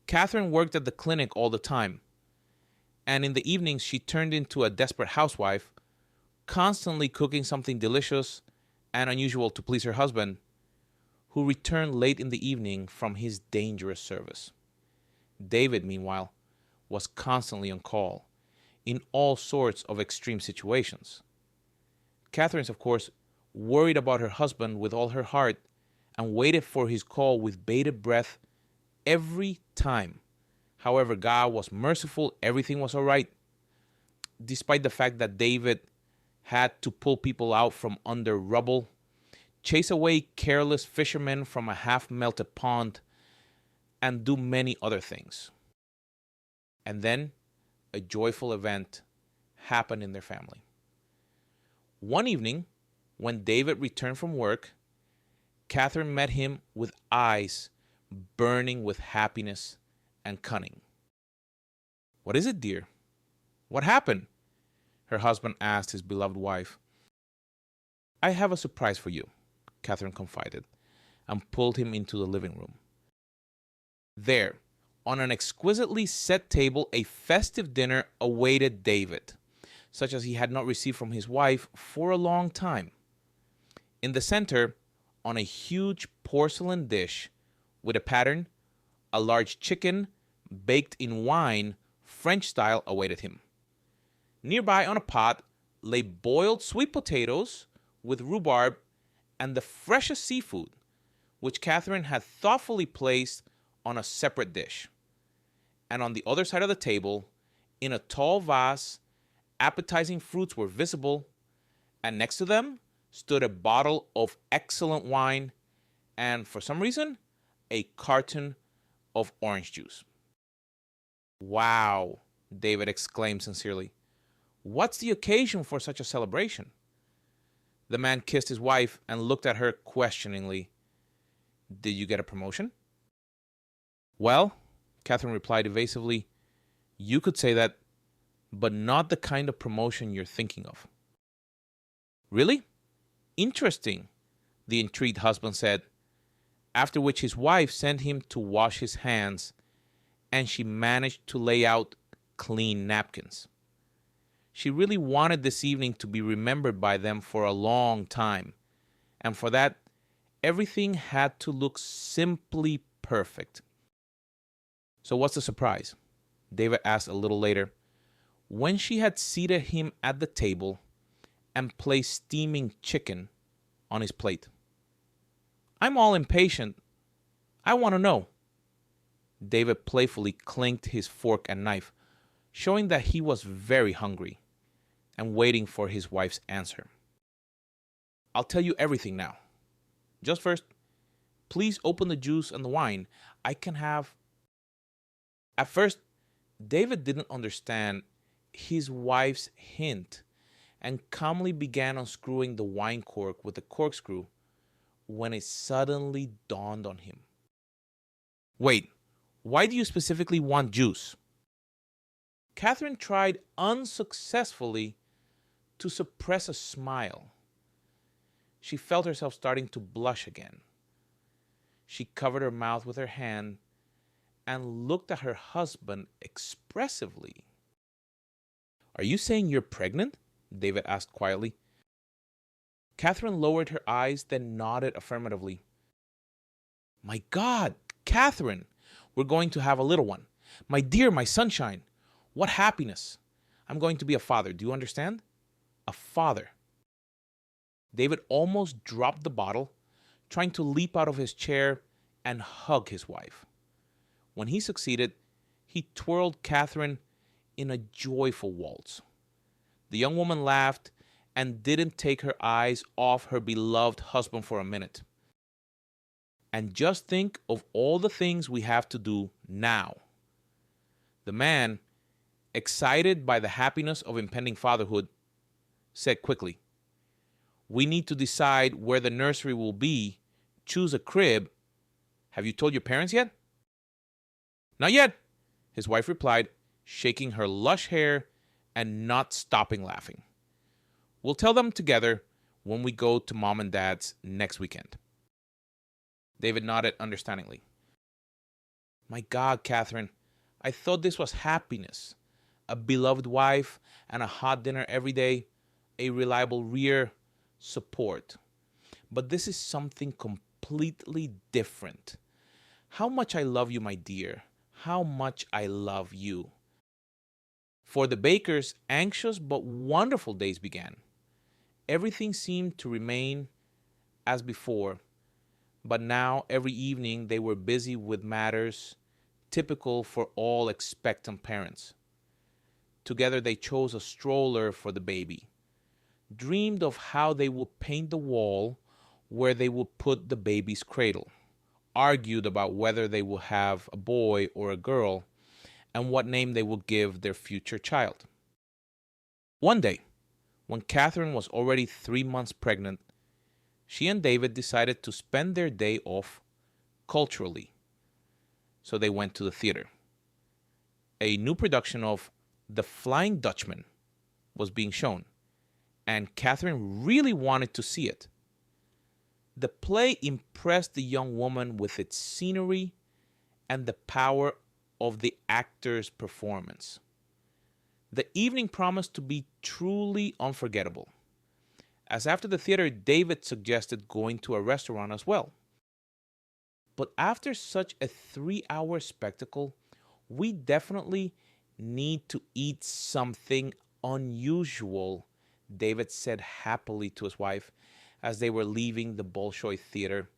Catherine worked at the clinic all the time, and in the evenings she turned into a desperate housewife, constantly cooking something delicious and unusual to please her husband, who returned late in the evening from his dangerous service. David, meanwhile, was constantly on call in all sorts of extreme situations. Catherine's, of course, worried about her husband with all her heart and waited for his call with bated breath every time. However, God was merciful. Everything was all right, despite the fact that David had to pull people out from under rubble, chase away careless fishermen from a half-melted pond, and do many other things. And then a joyful event happened in their family. One evening, when David returned from work, Catherine met him with eyes burning with happiness and cunning. "What is it, dear? What happened?" her husband asked his beloved wife. "I have a surprise for you," Catherine confided, and pulled him into the living room. There, on an exquisitely set table, a festive dinner awaited David, such as he had not received from his wife for a long time. In the center, on a huge porcelain dish with a pattern, a large chicken baked in wine, French style, awaited him. Nearby on a pot lay boiled sweet potatoes with rhubarb and the freshest seafood, which Catherine had thoughtfully placed on a separate dish. And on the other side of the table, in a tall vase, appetizing fruits were visible, and next to them stood a bottle of excellent wine and, for some reason, a carton of orange juice. "Wow," David exclaimed sincerely. "What's the occasion for such a celebration?" The man kissed his wife and looked at her questioningly. "Did you get a promotion?" "Well," Catherine replied evasively, "you could say that, but not the kind of promotion you're thinking of." "Really? Interesting," the intrigued husband said, after which his wife sent him to wash his hands, and she managed to lay out clean napkins. She really wanted this evening to be remembered by them for a long time, and for that, everything had to look simply perfect. "So what's the surprise?" David asked a little later, when she had seated him at the table and placed steaming chicken on his plate. "I'm all impatient. I want to know." David playfully clinked his fork and knife, showing that he was very hungry and waiting for his wife's answer. "I'll tell you everything now. Just first, please open the juice and the wine. I can have..." At first, David didn't understand his wife's hint and calmly began unscrewing the wine cork with a corkscrew when it suddenly dawned on him. "Wait, why do you specifically want juice?" Catherine tried unsuccessfully to suppress a smile. She felt herself starting to blush again. She covered her mouth with her hand and looked at her husband expressively. "Are you saying you're pregnant?" David asked quietly. Catherine lowered her eyes, then nodded affirmatively. "My God, Catherine, we're going to have a little one. My dear, my sunshine. What happiness. I'm going to be a father. Do you understand? A father." David almost dropped the bottle, trying to leap out of his chair and hug his wife. When he succeeded, he twirled Catherine in a joyful waltz. The young woman laughed and didn't take her eyes off her beloved husband for a minute. "And just think of all the things we have to do now." The man, excited by the happiness of impending fatherhood, said quickly, "We need to decide where the nursery will be, choose a crib. Have you told your parents yet?" "Not yet," his wife replied, shaking her lush hair and not stopping laughing. "We'll tell them together when we go to Mom and Dad's next weekend." David nodded understandingly. "My God, Catherine, I thought this was happiness. A beloved wife and a hot dinner every day, a reliable rear, support. But this is something completely different. How much I love you, my dear. How much I love you." For the Bakers, anxious but wonderful days began. Everything seemed to remain as before, but now every evening they were busy with matters typical for all expectant parents. Together they chose a stroller for the baby, dreamed of how they would paint the wall where they would put the baby's cradle, argued about whether they would have a boy or a girl, and what name they would give their future child. One day, when Catherine was already 3 months pregnant, she and David decided to spend their day off culturally. So they went to the theater. A new production of The Flying Dutchman was being shown, and Catherine really wanted to see it. The play impressed the young woman with its scenery and the power of the actor's performance. The evening promised to be truly unforgettable, as after the theater, David suggested going to a restaurant as well. But after such a 3-hour spectacle, we definitely need to eat something unusual, David said happily to his wife as they were leaving the Bolshoi Theater.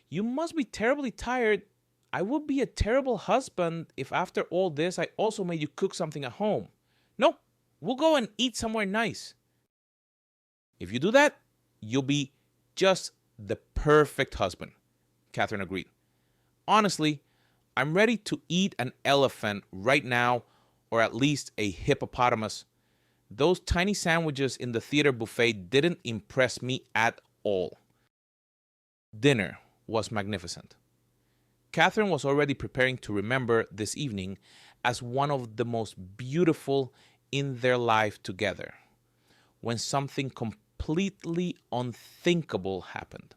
"You must be terribly tired. I would be a terrible husband if after all this I also made you cook something at home. No, we'll go and eat somewhere nice." "If you do that, you'll be just the perfect husband," Catherine agreed. "Honestly, I'm ready to eat an elephant right now, or at least a hippopotamus. Those tiny sandwiches in the theater buffet didn't impress me at all." Dinner was magnificent. Catherine was already preparing to remember this evening as one of the most beautiful in their life together, when something completely unthinkable happened.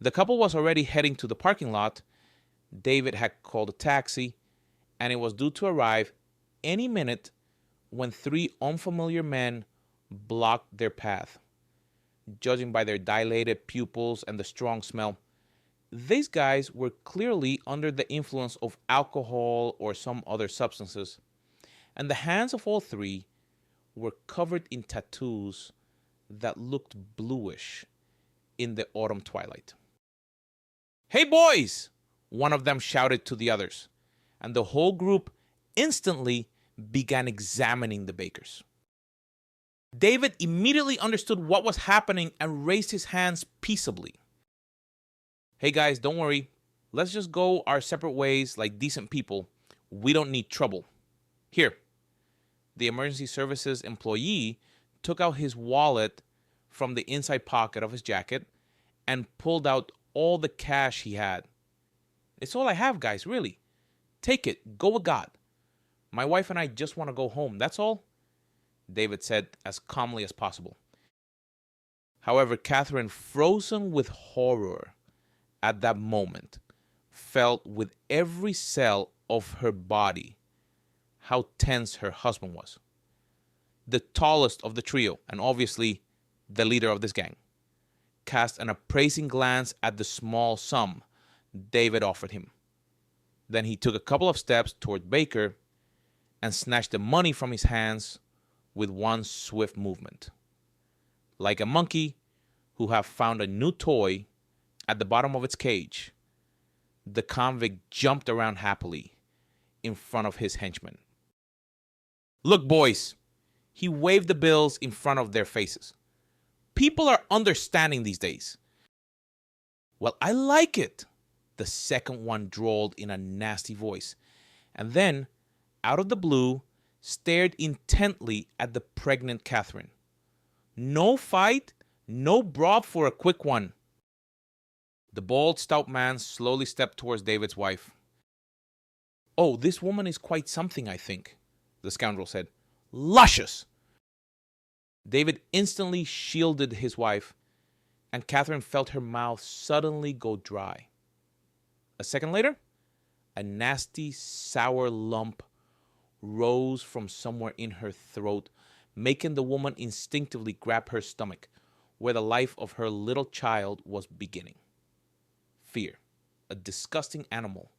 The couple was already heading to the parking lot. David had called a taxi, and it was due to arrive any minute when three unfamiliar men blocked their path. Judging by their dilated pupils and the strong smell, these guys were clearly under the influence of alcohol or some other substances, and the hands of all three were covered in tattoos that looked bluish in the autumn twilight. "Hey, boys!" one of them shouted to the others, and the whole group instantly began examining the bakers. David immediately understood what was happening and raised his hands peaceably. "Hey guys, don't worry. Let's just go our separate ways like decent people. We don't need trouble. Here." The emergency services employee took out his wallet from the inside pocket of his jacket and pulled out all the cash he had. "It's all I have, guys, really. Take it. Go with God. My wife and I just want to go home, that's all," David said as calmly as possible. However, Catherine, frozen with horror at that moment, felt with every cell of her body how tense her husband was. The tallest of the trio, and obviously the leader of this gang, cast an appraising glance at the small sum David offered him. Then he took a couple of steps toward Baker and snatched the money from his hands with one swift movement. Like a monkey who have found a new toy at the bottom of its cage, the convict jumped around happily in front of his henchmen. "Look, boys," he waved the bills in front of their faces. "People are understanding these days." "Well, I like it," the second one drawled in a nasty voice, and then, out of the blue, stared intently at the pregnant Catherine. "No fight, no broth for a quick one." The bald, stout man slowly stepped towards David's wife. "Oh, this woman is quite something, I think," the scoundrel said. "Luscious!" David instantly shielded his wife, and Catherine felt her mouth suddenly go dry. A second later, a nasty, sour lump rose from somewhere in her throat, making the woman instinctively grab her stomach, where the life of her little child was beginning. Fear, a disgusting animal.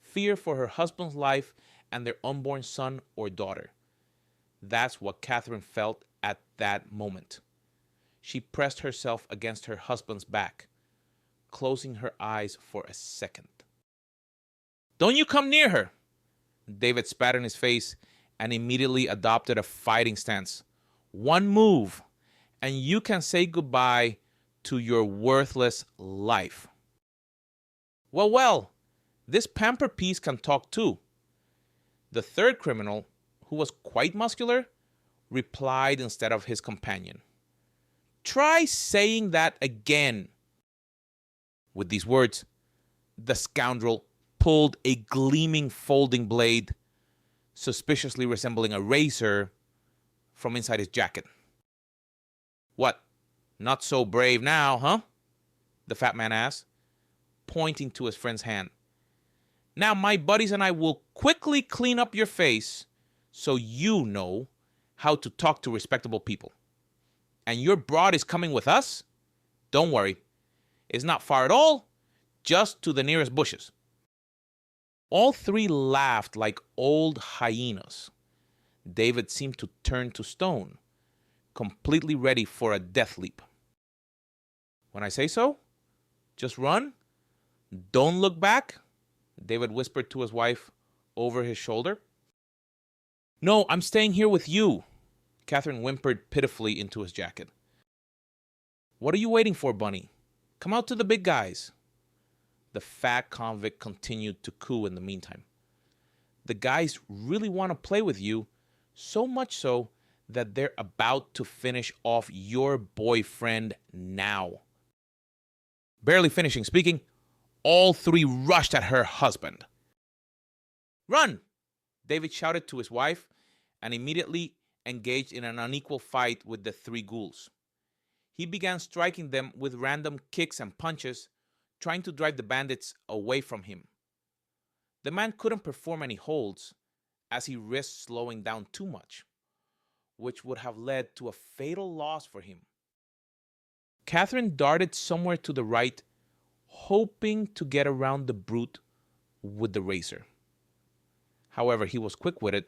Fear for her husband's life and their unborn son or daughter. That's what Catherine felt at that moment. She pressed herself against her husband's back, closing her eyes for a second. "Don't you come near her!" David spat in his face and immediately adopted a fighting stance. "One move, and you can say goodbye to your worthless life." Well, this pamper piece can talk too. The third criminal, who was quite muscular, replied instead of his companion. "Try saying that again." With these words, the scoundrel pulled a gleaming folding blade, suspiciously resembling a razor, from inside his jacket. "What, not so brave now, huh?" the fat man asked, pointing to his friend's hand. "Now my buddies and I will quickly clean up your face so you know how to talk to respectable people. And your broad is coming with us? Don't worry. It's not far at all, just to the nearest bushes." All three laughed like old hyenas. David seemed to turn to stone, completely ready for a death leap. "When I say so, just run. Don't look back," David whispered to his wife over his shoulder. "No, I'm staying here with you," Catherine whimpered pitifully into his jacket. "What are you waiting for, Bunny? Come out to the big guys." The fat convict continued to coo in the meantime. "The guys really want to play with you, so much so that they're about to finish off your boyfriend now." Barely finishing speaking, all three rushed at her husband. "Run!" David shouted to his wife, and immediately engaged in an unequal fight with the three ghouls. He began striking them with random kicks and punches, trying to drive the bandits away from him. The man couldn't perform any holds as he risked slowing down too much, which would have led to a fatal loss for him. Catherine darted somewhere to the right, hoping to get around the brute with the razor. However, he was quick-witted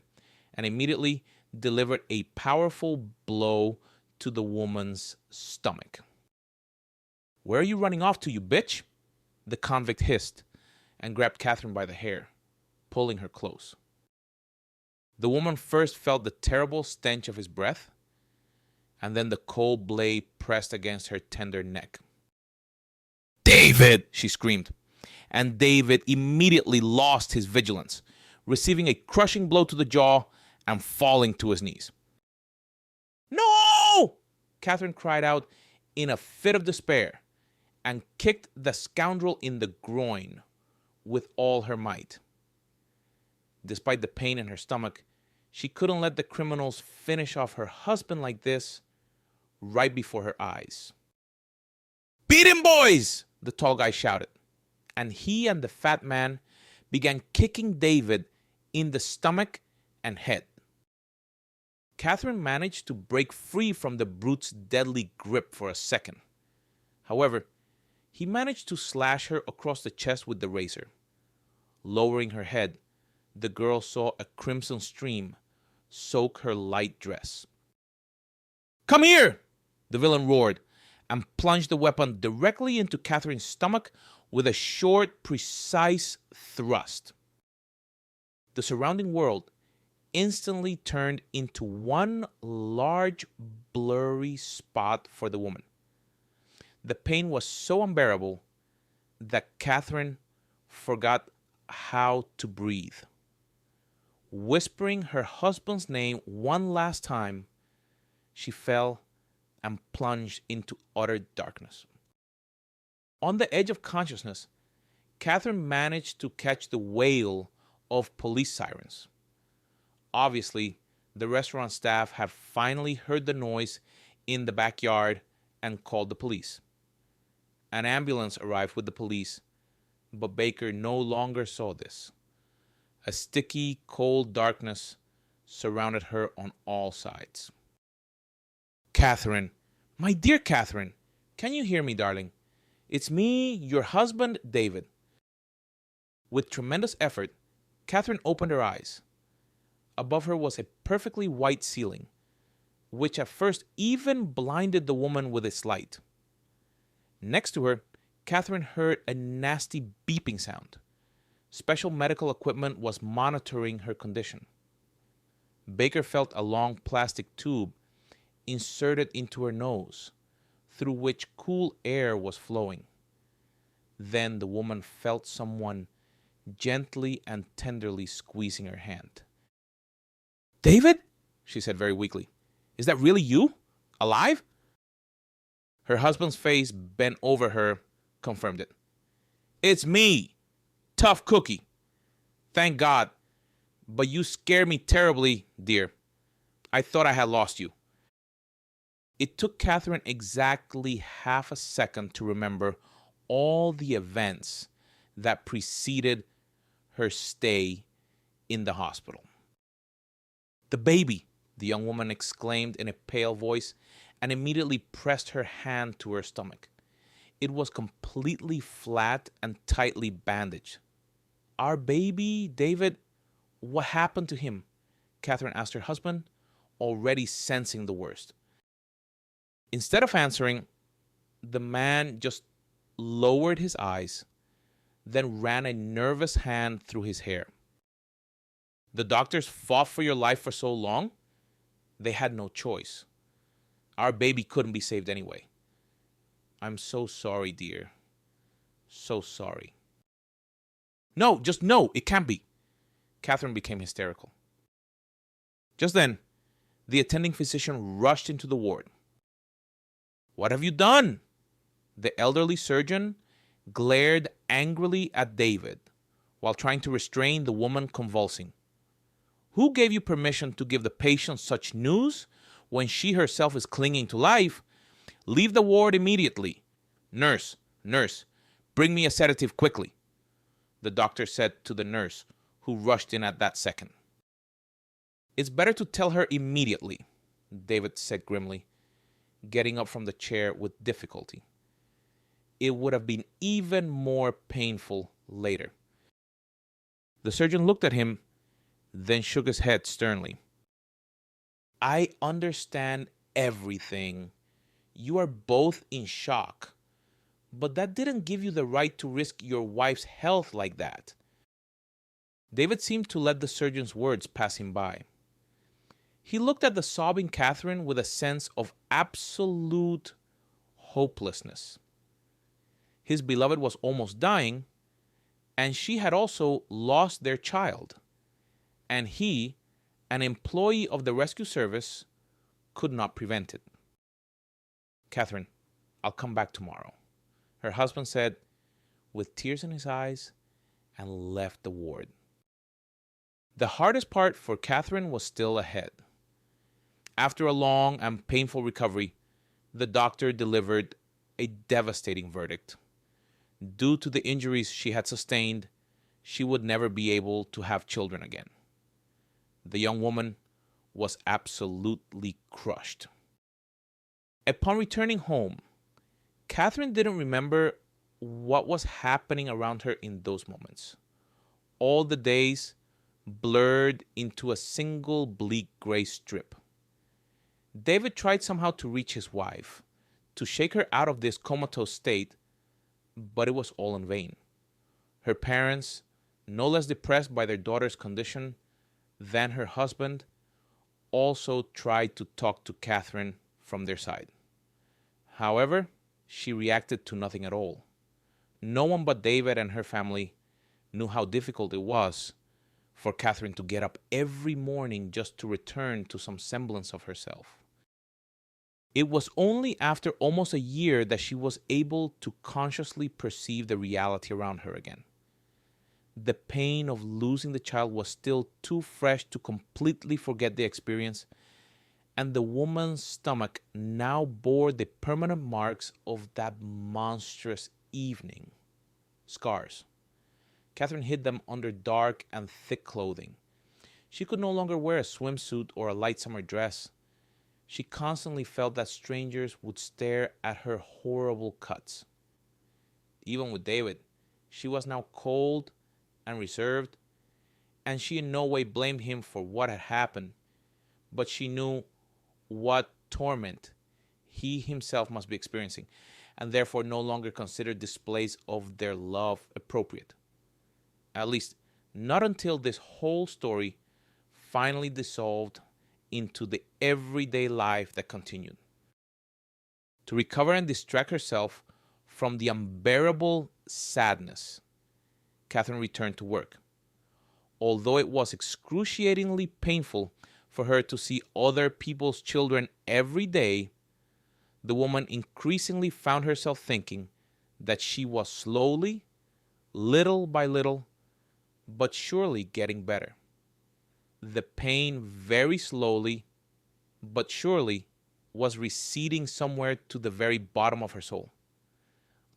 and immediately delivered a powerful blow to the woman's stomach. "Where are you running off to, you bitch?" the convict hissed and grabbed Catherine by the hair, pulling her close. The woman first felt the terrible stench of his breath, and then the cold blade pressed against her tender neck. "David!" she screamed, and David immediately lost his vigilance, receiving a crushing blow to the jaw and falling to his knees. "No!" Catherine cried out in a fit of despair and kicked the scoundrel in the groin with all her might. Despite the pain in her stomach, she couldn't let the criminals finish off her husband like this right before her eyes. "Beat him, boys!" the tall guy shouted, and he and the fat man began kicking David in the stomach and head. Catherine managed to break free from the brute's deadly grip for a second. However, he managed to slash her across the chest with the razor. Lowering her head, the girl saw a crimson stream soak her light dress. "Come here!" the villain roared and plunged the weapon directly into Catherine's stomach with a short, precise thrust. The surrounding world instantly turned into one large, blurry spot for the woman. The pain was so unbearable that Catherine forgot how to breathe. Whispering her husband's name one last time, she fell and plunged into utter darkness. On the edge of consciousness, Catherine managed to catch the wail of police sirens. Obviously, the restaurant staff had finally heard the noise in the backyard and called the police. An ambulance arrived with the police, but Baker no longer saw this. A sticky, cold darkness surrounded her on all sides. "Catherine, my dear Catherine, can you hear me, darling? It's me, your husband, David." With tremendous effort, Catherine opened her eyes. Above her was a perfectly white ceiling, which at first even blinded the woman with its light. Next to her, Catherine heard a nasty beeping sound. Special medical equipment was monitoring her condition. Baker felt a long plastic tube inserted into her nose, through which cool air was flowing. Then the woman felt someone gently and tenderly squeezing her hand. "David?" she said very weakly. "Is that really you? Alive?" Her husband's face bent over her, confirmed it. "It's me, Tough Cookie. Thank God. But you scared me terribly, dear. I thought I had lost you." It took Catherine exactly half a second to remember all the events that preceded her stay in the hospital. "The baby," the young woman exclaimed in a pale voice and immediately pressed her hand to her stomach. It was completely flat and tightly bandaged. "Our baby, David, what happened to him?" Catherine asked her husband, already sensing the worst. Instead of answering, the man just lowered his eyes, then ran a nervous hand through his hair. "The doctors fought for your life for so long, they had no choice. Our baby couldn't be saved anyway. I'm so sorry, dear. So sorry." "No, just no, it can't be." Catherine became hysterical. Just then, the attending physician rushed into the ward. "What have you done?" The elderly surgeon glared angrily at David while trying to restrain the woman convulsing. "Who gave you permission to give the patient such news when she herself is clinging to life? Leave the ward immediately. Nurse, Bring me a sedative quickly, the doctor said to the nurse, who rushed in at that second. It's better to tell her immediately, David said grimly, getting up from the chair with difficulty. It would have been even more painful later. The surgeon looked at him, then shook his head sternly. I understand everything. You are both in shock. But that didn't give you the right to risk your wife's health like that. David seemed to let the surgeon's words pass him by. He looked at the sobbing Catherine with a sense of absolute hopelessness. His beloved was almost dying, and she had also lost their child. And he, an employee of the rescue service, could not prevent it. Catherine, I'll come back tomorrow, her husband said, with tears in his eyes, and left the ward. The hardest part for Catherine was still ahead. After a long and painful recovery, the doctor delivered a devastating verdict. Due to the injuries she had sustained, she would never be able to have children again. The young woman was absolutely crushed. Upon returning home, Catherine didn't remember what was happening around her in those moments. All the days blurred into a single bleak gray strip. David tried somehow to reach his wife, to shake her out of this comatose state, but it was all in vain. Her parents, no less depressed by their daughter's condition than her husband, also tried to talk to Catherine from their side. However, she reacted to nothing at all. No one but David and her family knew how difficult it was for Catherine to get up every morning just to return to some semblance of herself. It was only after almost a year that she was able to consciously perceive the reality around her again. The pain of losing the child was still too fresh to completely forget the experience, and the woman's stomach now bore the permanent marks of that monstrous evening. Scars. Catherine hid them under dark and thick clothing. She could no longer wear a swimsuit or a light summer dress. She constantly felt that strangers would stare at her horrible cuts. Even with David, she was now cold and reserved, and she in no way blamed him for what had happened, but she knew what torment he himself must be experiencing, and therefore no longer considered displays of their love appropriate. At least, not until this whole story finally dissolved into the everyday life that continued. To recover and distract herself from the unbearable sadness, Catherine returned to work. Although it was excruciatingly painful for her to see other people's children every day, the woman increasingly found herself thinking that she was slowly, little by little, but surely getting better. The pain very slowly, but surely, was receding somewhere to the very bottom of her soul,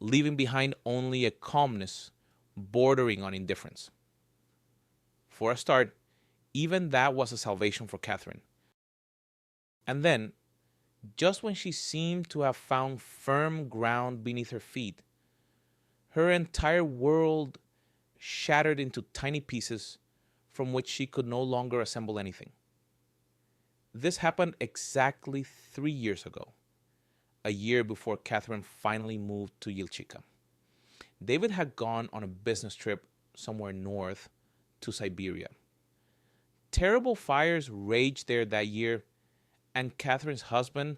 leaving behind only a calmness bordering on indifference. For a start, even that was a salvation for Catherine. And then, just when she seemed to have found firm ground beneath her feet, her entire world shattered into tiny pieces from which she could no longer assemble anything. This happened exactly 3 years ago, a year before Catherine finally moved to Yilchika. David had gone on a business trip somewhere north to Siberia. Terrible fires raged there that year, and Catherine's husband,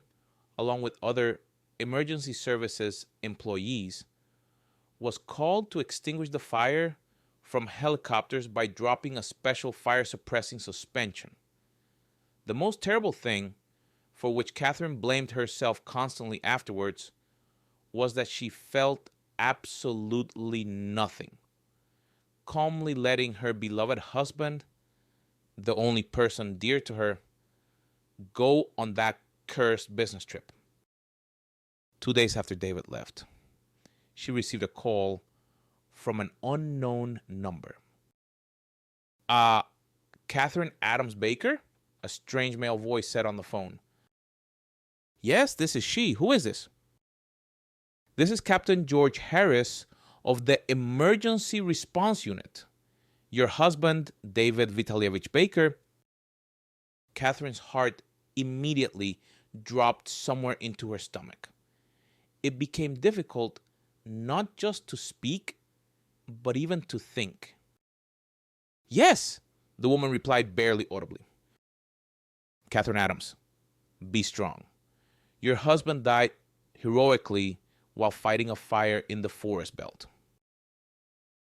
along with other emergency services employees, was called to extinguish the fire from helicopters by dropping a special fire-suppressing suspension. The most terrible thing, for which Catherine blamed herself constantly afterwards, was that she felt absolutely nothing, calmly letting her beloved husband, the only person dear to her, go on that cursed business trip. 2 days after David left, she received a call from an unknown number. Uh, Catherine Adams Baker? A strange male voice said on the phone. Yes, this is she. Who is this? This is Captain George Harris of the Emergency Response Unit. Your husband, David Vitalievich Baker. Catherine's heart immediately dropped somewhere into her stomach. It became difficult not just to speak, but even to think. Yes, the woman replied barely audibly. Catherine Adams, be strong. Your husband died heroically while fighting a fire in the forest belt.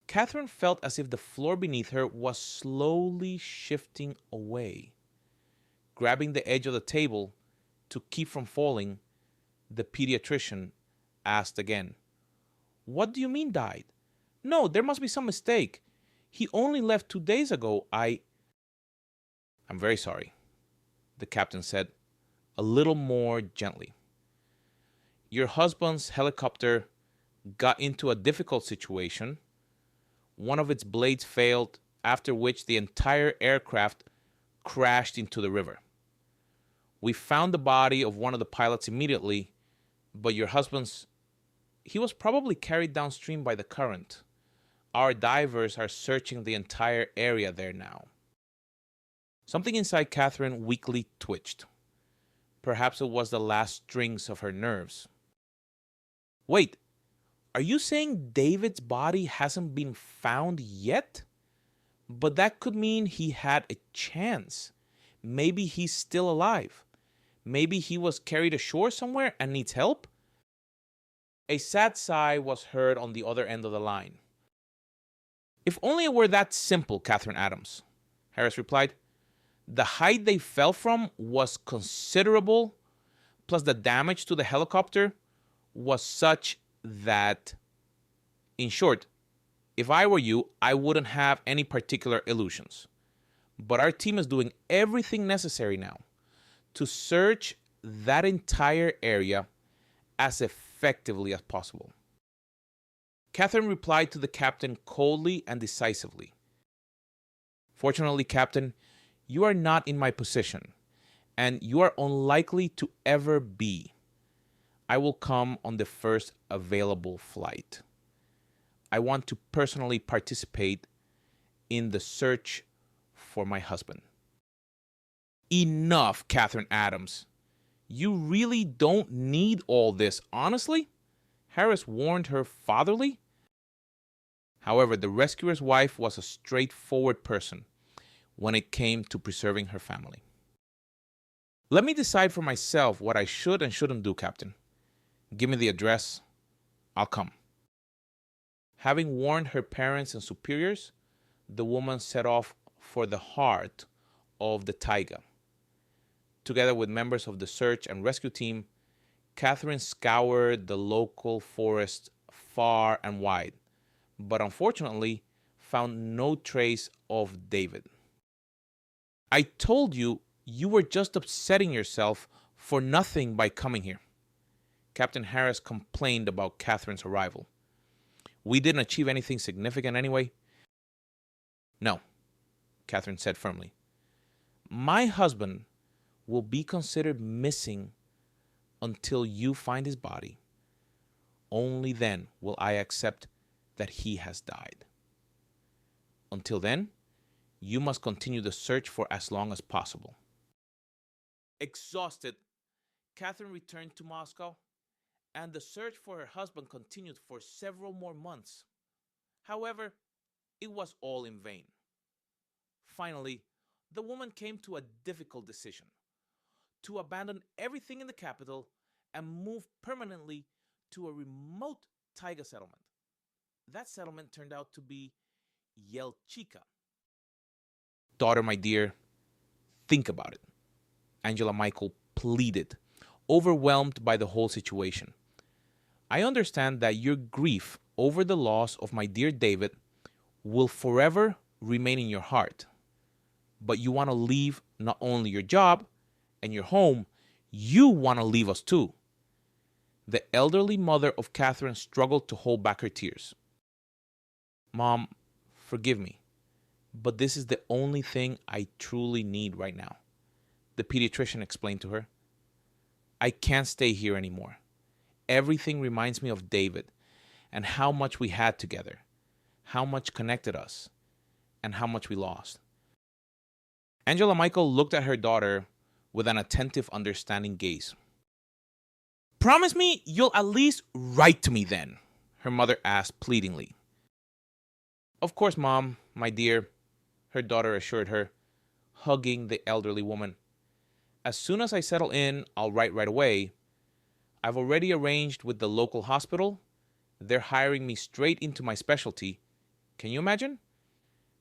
Catherine felt as if the floor beneath her was slowly shifting away. Grabbing the edge of the table to keep from falling, the pediatrician asked again, What do you mean died? No, there must be some mistake. He only left 2 days ago. I'm very sorry, the captain said, a little more gently. Your husband's helicopter got into a difficult situation. One of its blades failed, after which the entire aircraft crashed into the river. We found the body of one of the pilots immediately, but your he was probably carried downstream by the current. Our divers are searching the entire area there now. Something inside Catherine weakly twitched. Perhaps it was the last strings of her nerves. Wait, are you saying David's body hasn't been found yet? But that could mean he had a chance. Maybe he's still alive. Maybe he was carried ashore somewhere and needs help? A sad sigh was heard on the other end of the line. If only it were that simple, Catherine Adams, Harris replied. The height they fell from was considerable, plus the damage to the helicopter was such that, in short, if I were you, I wouldn't have any particular illusions. But our team is doing everything necessary now to search that entire area as effectively as possible. Catherine replied to the captain coldly and decisively. Fortunately, Captain, you are not in my position, and you are unlikely to ever be. I will come on the first available flight. I want to personally participate in the search for my husband. Enough, Catherine Adams. You really don't need all this, honestly? Harris warned her fatherly. However, the rescuer's wife was a straightforward person when it came to preserving her family. Let me decide for myself what I should and shouldn't do, Captain. Give me the address. I'll come. Having warned her parents and superiors, the woman set off for the heart of the taiga. Together with members of the search and rescue team, Catherine scoured the local forest far and wide, but unfortunately found no trace of David. I told you you were just upsetting yourself for nothing by coming here. Captain Harris complained about Catherine's arrival. We didn't achieve anything significant anyway. No, Catherine said firmly. My husband will be considered missing until you find his body. Only then will I accept that he has died. Until then, you must continue the search for as long as possible. Exhausted, Catherine returned to Moscow, and the search for her husband continued for several more months. However, it was all in vain. Finally, the woman came to a difficult decision: to abandon everything in the capital and move permanently to a remote taiga settlement. That settlement turned out to be Yelchika. Daughter, my dear, think about it, Angela Michael pleaded, overwhelmed by the whole situation. I understand that your grief over the loss of my dear David will forever remain in your heart. But you want to leave not only your job and your home, you want to leave us too. The elderly mother of Catherine struggled to hold back her tears. Mom, forgive me, but this is the only thing I truly need right now, the pediatrician explained to her. I can't stay here anymore. Everything reminds me of David and how much we had together, how much connected us, and how much we lost. Angela Michael looked at her daughter with an attentive, understanding gaze. Promise me you'll at least write to me then, her mother asked pleadingly. Of course, Mom, my dear, her daughter assured her, hugging the elderly woman. As soon as I settle in, I'll write right away. I've already arranged with the local hospital. They're hiring me straight into my specialty. Can you imagine?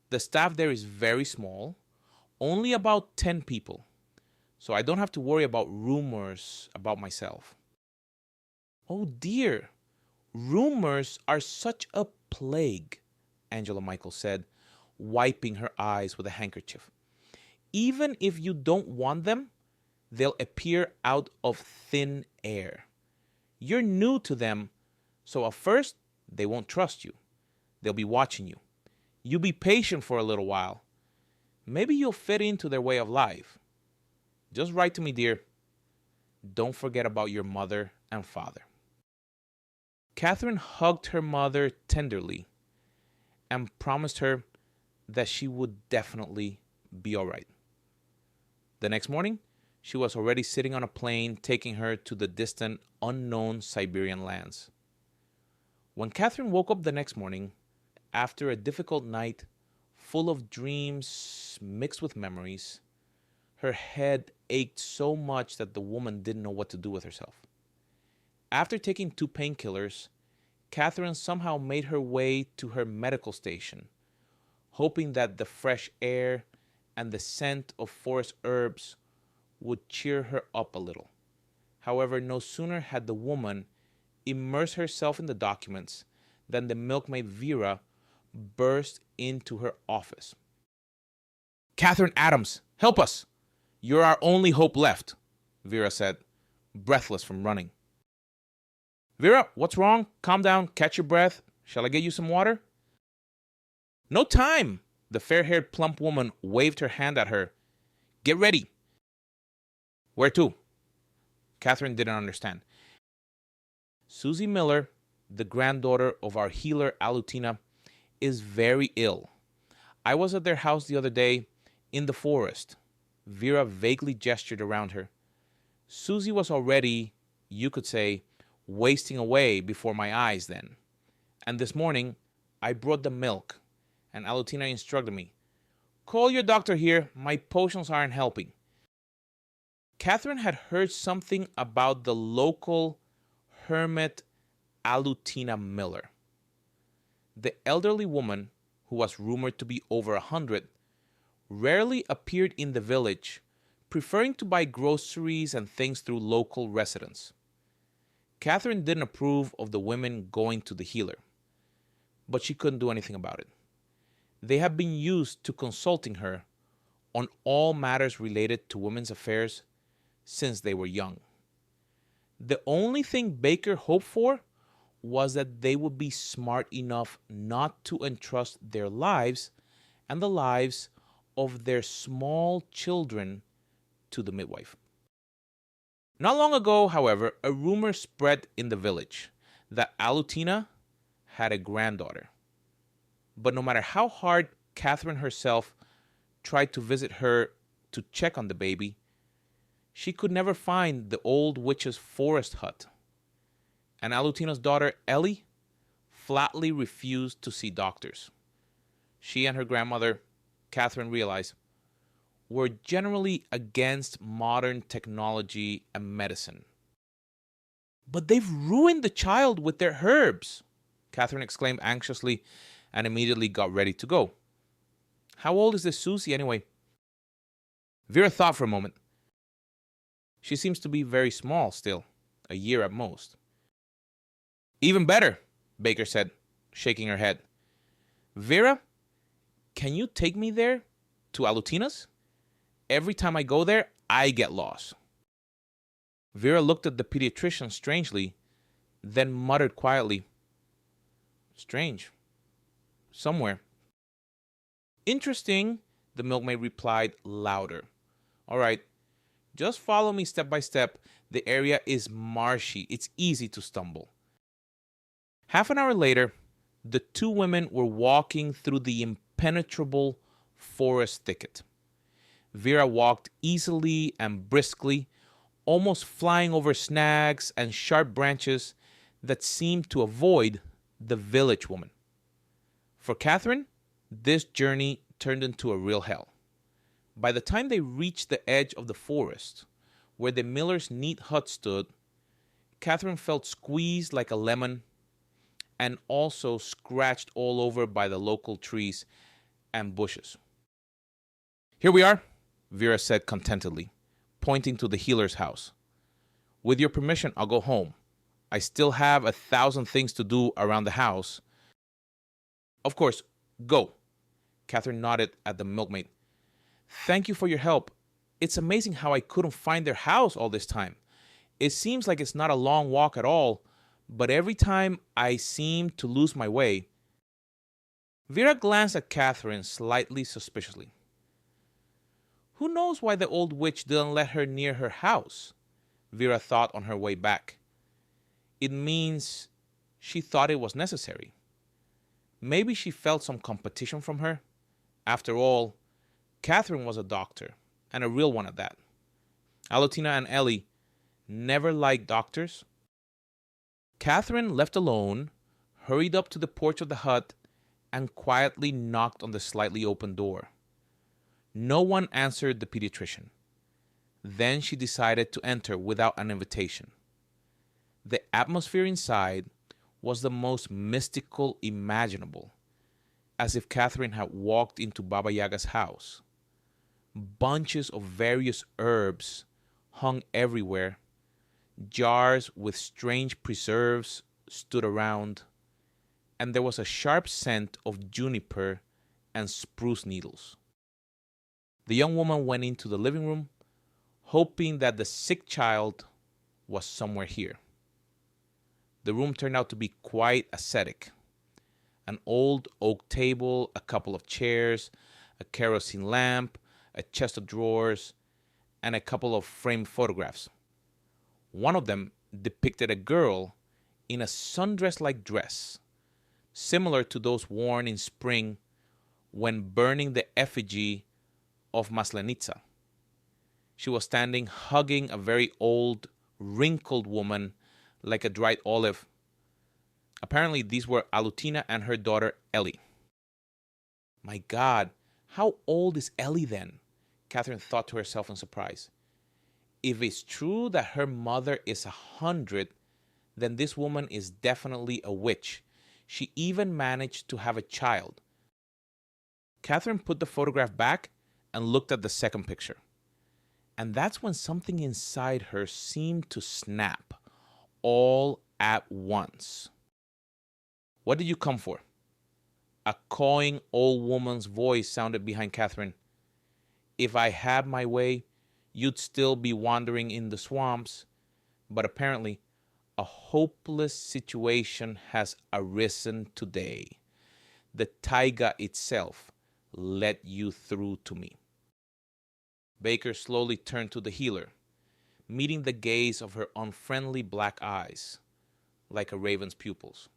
The staff there is very small, only about 10 people. So I don't have to worry about rumors about myself. Oh dear, rumors are such a plague, Angela Michael said, wiping her eyes with a handkerchief. Even if you don't want them, they'll appear out of thin air. You're new to them, so at first, they won't trust you. They'll be watching you. You be patient for a little while. Maybe you'll fit into their way of life. Just write to me, dear. Don't forget about your mother and father. Catherine hugged her mother tenderly and promised her that she would definitely be all right. The next morning, she was already sitting on a plane taking her to the distant, unknown Siberian lands. When Catherine woke up the next morning, after a difficult night full of dreams mixed with memories, her head ached so much that the woman didn't know what to do with herself. After taking 2 painkillers, Catherine somehow made her way to her medical station, hoping that the fresh air and the scent of forest herbs would cheer her up a little. However, no sooner had the woman immersed herself in the documents than the milkmaid Vera burst into her office. Catherine Adams, help us! You're our only hope left, Vera said, breathless from running. Vera, what's wrong? Calm down, catch your breath. Shall I get you some water? No time! The fair-haired plump woman waved her hand at her. Get ready. Where to? Catherine didn't understand. Susie Miller, the granddaughter of our healer Alutina, is very ill. I was at their house the other day in the forest. Vera vaguely gestured around her. Susie was already, you could say, wasting away before my eyes then. And this morning, I brought the milk, and Alutina instructed me, call your doctor here, my potions aren't helping. Catherine had heard something about the local hermit Alutina Miller. The elderly woman, who was rumored to be over 100, rarely appeared in the village, preferring to buy groceries and things through local residents. Catherine didn't approve of the women going to the healer, but she couldn't do anything about it. They had been used to consulting her on all matters related to women's affairs since they were young. The only thing Baker hoped for was that they would be smart enough not to entrust their lives and the lives of their small children to the midwife. Not long ago, however, a rumor spread in the village that Alutina had a granddaughter. But no matter how hard Catherine herself tried to visit her to check on the baby, she could never find the old witch's forest hut. And Alutina's daughter, Ellie, flatly refused to see doctors. She and her grandmother, Catherine, realized, were generally against modern technology and medicine. But they've ruined the child with their herbs, Catherine exclaimed anxiously and immediately got ready to go. How old is this Susie anyway? Vera thought for a moment. She seems to be very small still, a year at most. Even better, Baker said, shaking her head. Vera, can you take me there to Alutina's? Every time I go there, I get lost. Vera looked at the pediatrician strangely, then muttered quietly, Strange. somewhere. Interesting, the milkmaid replied louder. All right, just follow me step by step. The area is marshy. It's easy to stumble. Half an hour later, the two women were walking through the impenetrable forest thicket. Vera walked easily and briskly, almost flying over snags and sharp branches that seemed to avoid the village woman. For Catherine, this journey turned into a real hell. By the time they reached the edge of the forest, where the miller's neat hut stood, Catherine felt squeezed like a lemon and also scratched all over by the local trees and bushes. Here we are, Vera said contentedly, pointing to the healer's house. With your permission, I'll go home. I still have 1,000 things to do around the house. Of course, go. Catherine nodded at the milkmaid. Thank you for your help. It's amazing how I couldn't find their house all this time. It seems like it's not a long walk at all, but every time I seem to lose my way. Vera glanced at Catherine slightly suspiciously. Who knows why the old witch didn't let her near her house? Vera thought on her way back. It means she thought it was necessary. Maybe she felt some competition from her. After all, Catherine was a doctor, and a real one at that. Alutina and Ellie never liked doctors. Catherine, left alone, hurried up to the porch of the hut and quietly knocked on the slightly open door. No one answered the pediatrician. Then she decided to enter without an invitation. The atmosphere inside was the most mystical imaginable, as if Catherine had walked into Baba Yaga's house. Bunches of various herbs hung everywhere. Jars with strange preserves stood around, and there was a sharp scent of juniper and spruce needles. The young woman went into the living room, hoping that the sick child was somewhere here. The room turned out to be quite ascetic. An old oak table, a couple of chairs, a kerosene lamp, a chest of drawers, and a couple of framed photographs. One of them depicted a girl in a sundress-like dress, similar to those worn in spring when burning the effigy of Maslenitsa. She was standing hugging a very old, wrinkled woman like a dried olive. Apparently, these were Alutina and her daughter Ellie. My God, how old is Ellie then? Catherine thought to herself in surprise. If it's true that her mother is 100, then this woman is definitely a witch. She even managed to have a child. Catherine put the photograph back and looked at the second picture. And that's when something inside her seemed to snap, all at once. What did you come for? A cawing old woman's voice sounded behind Catherine. If I had my way, you'd still be wandering in the swamps. But apparently, a hopeless situation has arisen today. The taiga itself let you through to me. Baker slowly turned to the healer, meeting the gaze of her unfriendly black eyes, like a raven's pupils.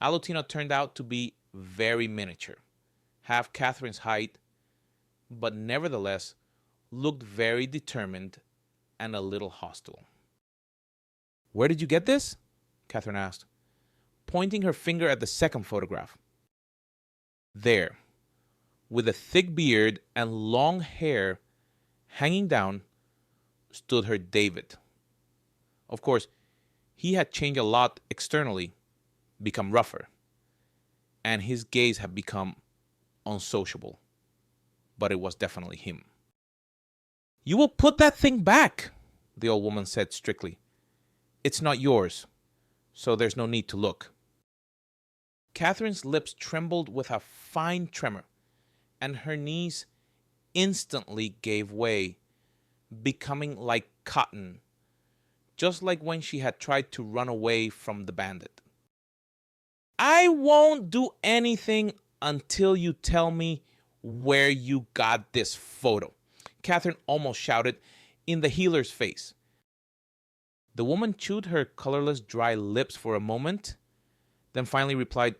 Alutina turned out to be very miniature, half Catherine's height, but nevertheless looked very determined and a little hostile. Where did you get this? Catherine asked, pointing her finger at the second photograph. There, with a thick beard and long hair hanging down, stood her David. Of course, he had changed a lot externally, become rougher, and his gaze had become unsociable. But it was definitely him. You will put that thing back, the old woman said strictly. It's not yours, so there's no need to look. Catherine's lips trembled with a fine tremor, and her knees instantly gave way, becoming like cotton, just like when she had tried to run away from the bandit. I won't do anything until you tell me where you got this photo, Catherine almost shouted in the healer's face. The woman chewed her colorless, dry lips for a moment, then finally replied,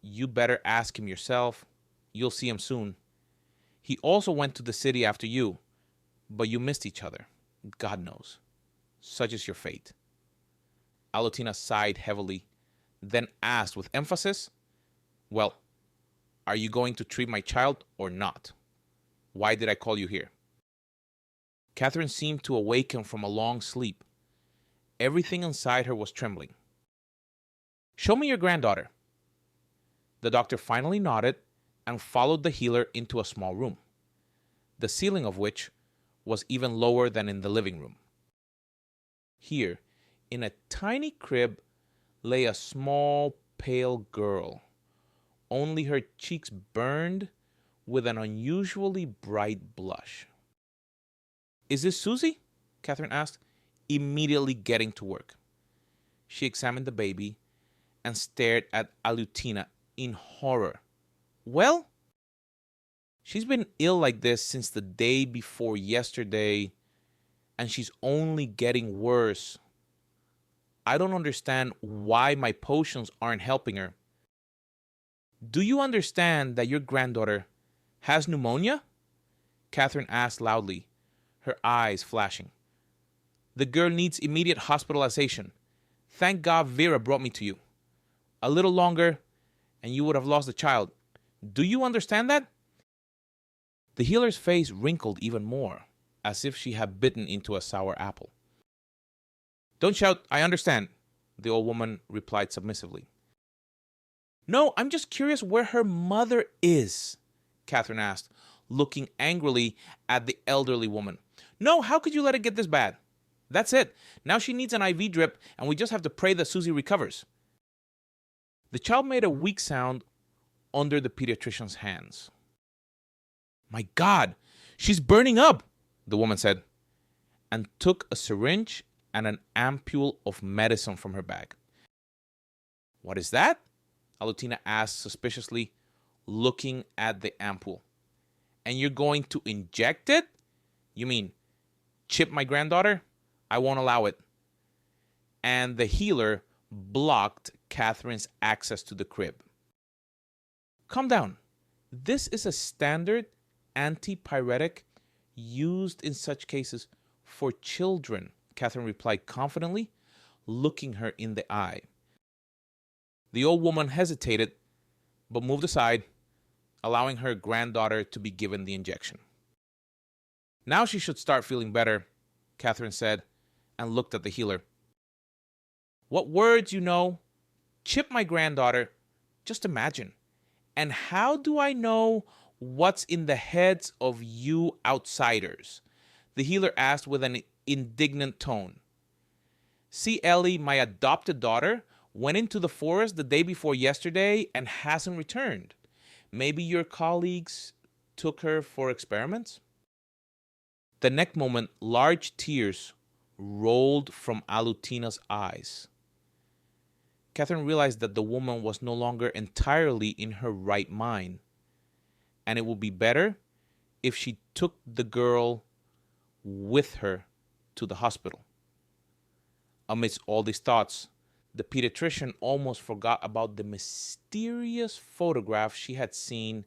"You better ask him yourself. You'll see him soon. He also went to the city after you, but you missed each other. God knows. Such is your fate." Alutina sighed heavily, then asked with emphasis, "Well, are you going to treat my child or not? Why did I call you here?" Catherine seemed to awaken from a long sleep. Everything inside her was trembling. "Show me your granddaughter." The doctor finally nodded and followed the healer into a small room, the ceiling of which was even lower than in the living room. Here, in a tiny crib, lay a small, pale girl. Only her cheeks burned with an unusually bright blush. "Is this Susie?" Catherine asked, immediately getting to work. She examined the baby and stared at Alutina in horror. "Well, she's been ill like this since the day before yesterday, and she's only getting worse. I don't understand why my potions aren't helping her. Do you understand that your granddaughter has pneumonia?" Catherine asked loudly, her eyes flashing. "The girl needs immediate hospitalization. Thank God Vera brought me to you. A little longer, and you would have lost the child. Do you understand that?" The healer's face wrinkled even more, as if she had bitten into a sour apple. "Don't shout, I understand," the old woman replied submissively. "No, I'm just curious where her mother is," Catherine asked, looking angrily at the elderly woman. "No, how could you let it get this bad? That's it. Now she needs an IV drip, and we just have to pray that Susie recovers." The child made a weak sound under the pediatrician's hands. "My God, she's burning up," the woman said, and took a syringe and an ampule of medicine from her bag. "What is that?" Alutina asked suspiciously, looking at the ampule. "And you're going to inject it? You mean chip my granddaughter? I won't allow it." And the healer blocked Catherine's access to the crib. "Calm down. This is a standard antipyretic used in such cases for children," Catherine replied confidently, looking her in the eye. The old woman hesitated, but moved aside, allowing her granddaughter to be given the injection. "Now she should start feeling better," Catherine said, and looked at the healer. "What words you know? Chip my granddaughter. Just imagine. And how do I know what's in the heads of you outsiders?" the healer asked with an indignant tone. "See, Ellie, my adopted daughter, went into the forest the day before yesterday and hasn't returned. Maybe your colleagues took her for experiments?" The next moment, large tears rolled from Alutina's eyes. Catherine realized that the woman was no longer entirely in her right mind, and it would be better if she took the girl with her to the hospital. Amidst all these thoughts, the pediatrician almost forgot about the mysterious photograph she had seen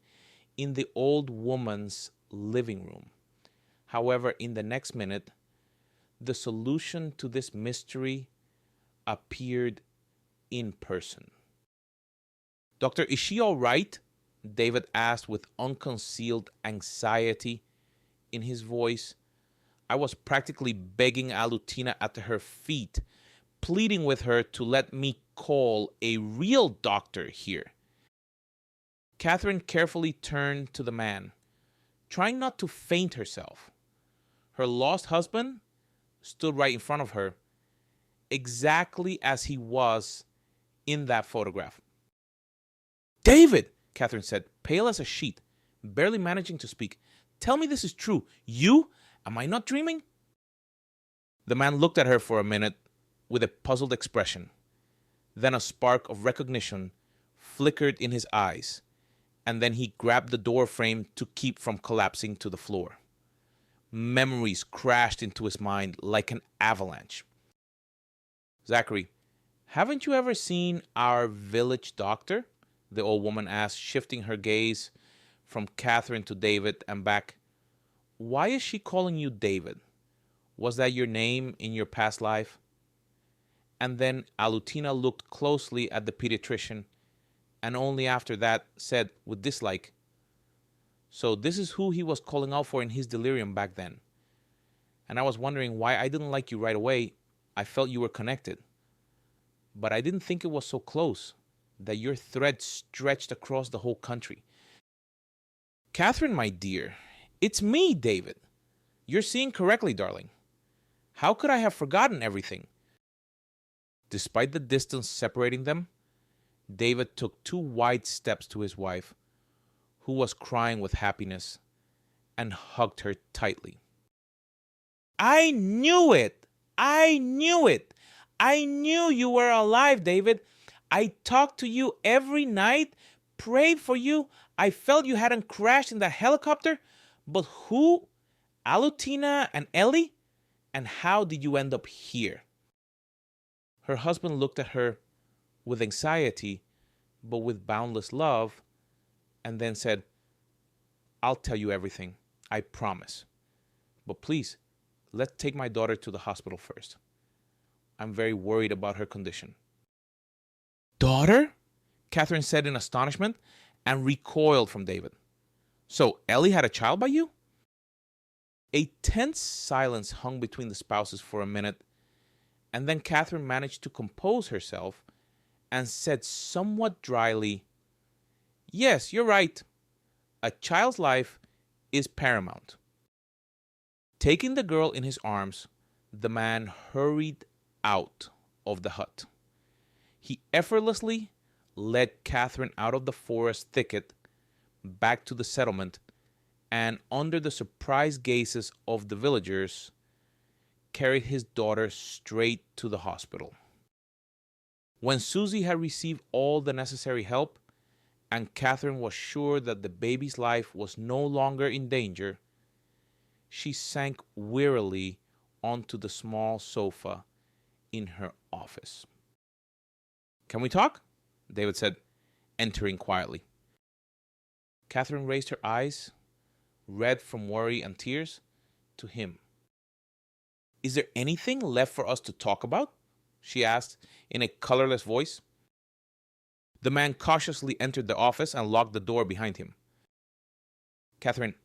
in the old woman's living room. However, in the next minute, the solution to this mystery appeared in person. "Doctor, is she all right?" David asked with unconcealed anxiety in his voice. I was practically begging Alutina at her feet, pleading with her to let me call a real doctor here. Catherine carefully turned to the man, trying not to faint herself. Her lost husband stood right in front of her, exactly as he was in that photograph. "David," Catherine said, pale as a sheet, barely managing to speak, "tell me this is true. You? Am I not dreaming?" The man looked at her for a minute with a puzzled expression. Then a spark of recognition flickered in his eyes, and then he grabbed the door frame to keep from collapsing to the floor. Memories crashed into his mind like an avalanche. Zachary, haven't you ever seen our village doctor? The old woman asked, shifting her gaze from Catherine to David and back. Why is she calling you David? Was that your name in your past life? And then Alutina looked closely at the pediatrician and only after that said with dislike, so this is who he was calling out for in his delirium back then. And I was wondering why I didn't like you right away. I felt you were connected. But I didn't think it was so close, that your thread stretched across the whole country. Catherine, my dear, it's me, David. You're seeing correctly, darling. How could I have forgotten everything? Despite the distance separating them, David took 2 wide steps to his wife, who was crying with happiness, and hugged her tightly. I knew it! I knew it! I knew you were alive, David. I talked to you every night, prayed for you. I felt you hadn't crashed in the helicopter. But who? Alutina and Ellie? And how did you end up here? Her husband looked at her with anxiety, but with boundless love, and then said, I'll tell you everything, I promise. But please, let's take my daughter to the hospital first. I'm very worried about her condition. Daughter? Catherine said in astonishment and recoiled from David. So Ellie had a child by you? A tense silence hung between the spouses for a minute, and then Catherine managed to compose herself and said somewhat dryly, Yes, you're right. A child's life is paramount. Taking the girl in his arms, the man hurried out of the hut. He effortlessly led Catherine out of the forest thicket back to the settlement, and under the surprised gazes of the villagers, carried his daughter straight to the hospital. When Susie had received all the necessary help, and Catherine was sure that the baby's life was no longer in danger, she sank wearily onto the small sofa in her office. Can we talk? David said, entering quietly. Catherine raised her eyes, red from worry and tears, to him. Is there anything left for us to talk about? She asked in a colorless voice. The man cautiously entered the office and locked the door behind him. Catherine,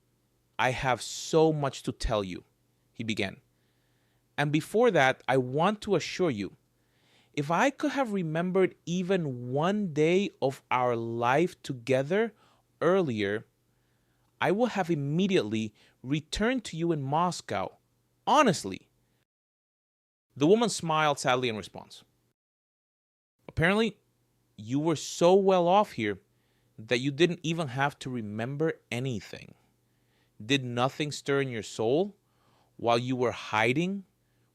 I have so much to tell you, he began. And before that, I want to assure you, if I could have remembered even one day of our life together earlier, I would have immediately returned to you in Moscow. Honestly. The woman smiled sadly in response. Apparently, you were so well off here that you didn't even have to remember anything. Did nothing stir in your soul while you were hiding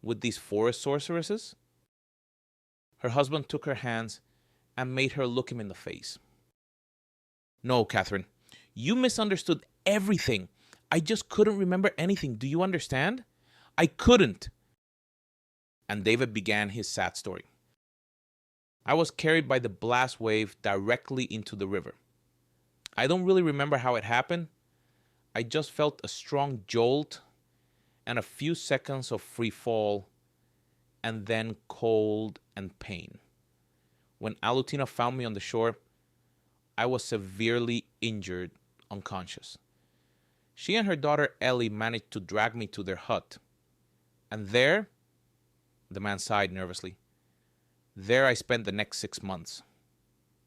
with these forest sorceresses? Her husband took her hands and made her look him in the face. No, Catherine, you misunderstood everything. I just couldn't remember anything. Do you understand? I couldn't. And David began his sad story. I was carried by the blast wave directly into the river. I don't really remember how it happened. I just felt a strong jolt and a few seconds of free fall, and then cold and pain. When Alutina found me on the shore, I was severely injured, unconscious. She and her daughter Ellie managed to drag me to their hut. And there, the man sighed nervously, there I spent the next 6 months,